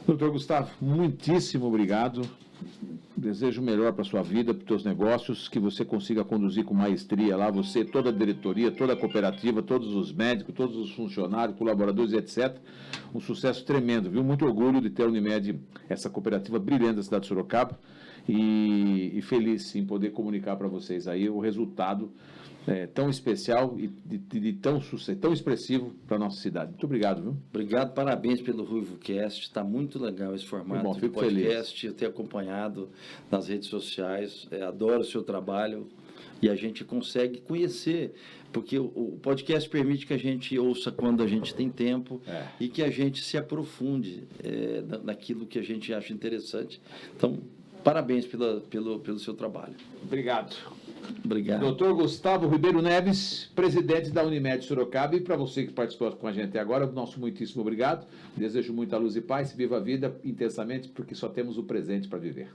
Doutor Gustavo, muitíssimo obrigado. Desejo o melhor para a sua vida, para os seus negócios, que você consiga conduzir com maestria lá, você, toda a diretoria, toda a cooperativa, todos os médicos, todos os funcionários, colaboradores, etc. Um sucesso tremendo, viu? Muito orgulho de ter a Unimed, essa cooperativa brilhante da cidade de Sorocaba, e feliz em poder comunicar para vocês aí o resultado tão especial e tão expressivo para a nossa cidade. Muito obrigado, viu? Obrigado, parabéns pelo RuivoCast, está muito legal esse formato de podcast, feliz. Eu tenho acompanhado nas redes sociais, adoro o seu trabalho e a gente consegue conhecer, porque o podcast permite que a gente ouça quando a gente tem tempo e que a gente se aprofunde naquilo que a gente acha interessante. Então, parabéns pelo seu trabalho. Obrigado. Obrigado. Doutor Gustavo Ribeiro Neves, presidente da Unimed Sorocaba, e para você que participou com a gente até agora, nosso muitíssimo obrigado. Desejo muita luz e paz, viva a vida intensamente, porque só temos o presente para viver.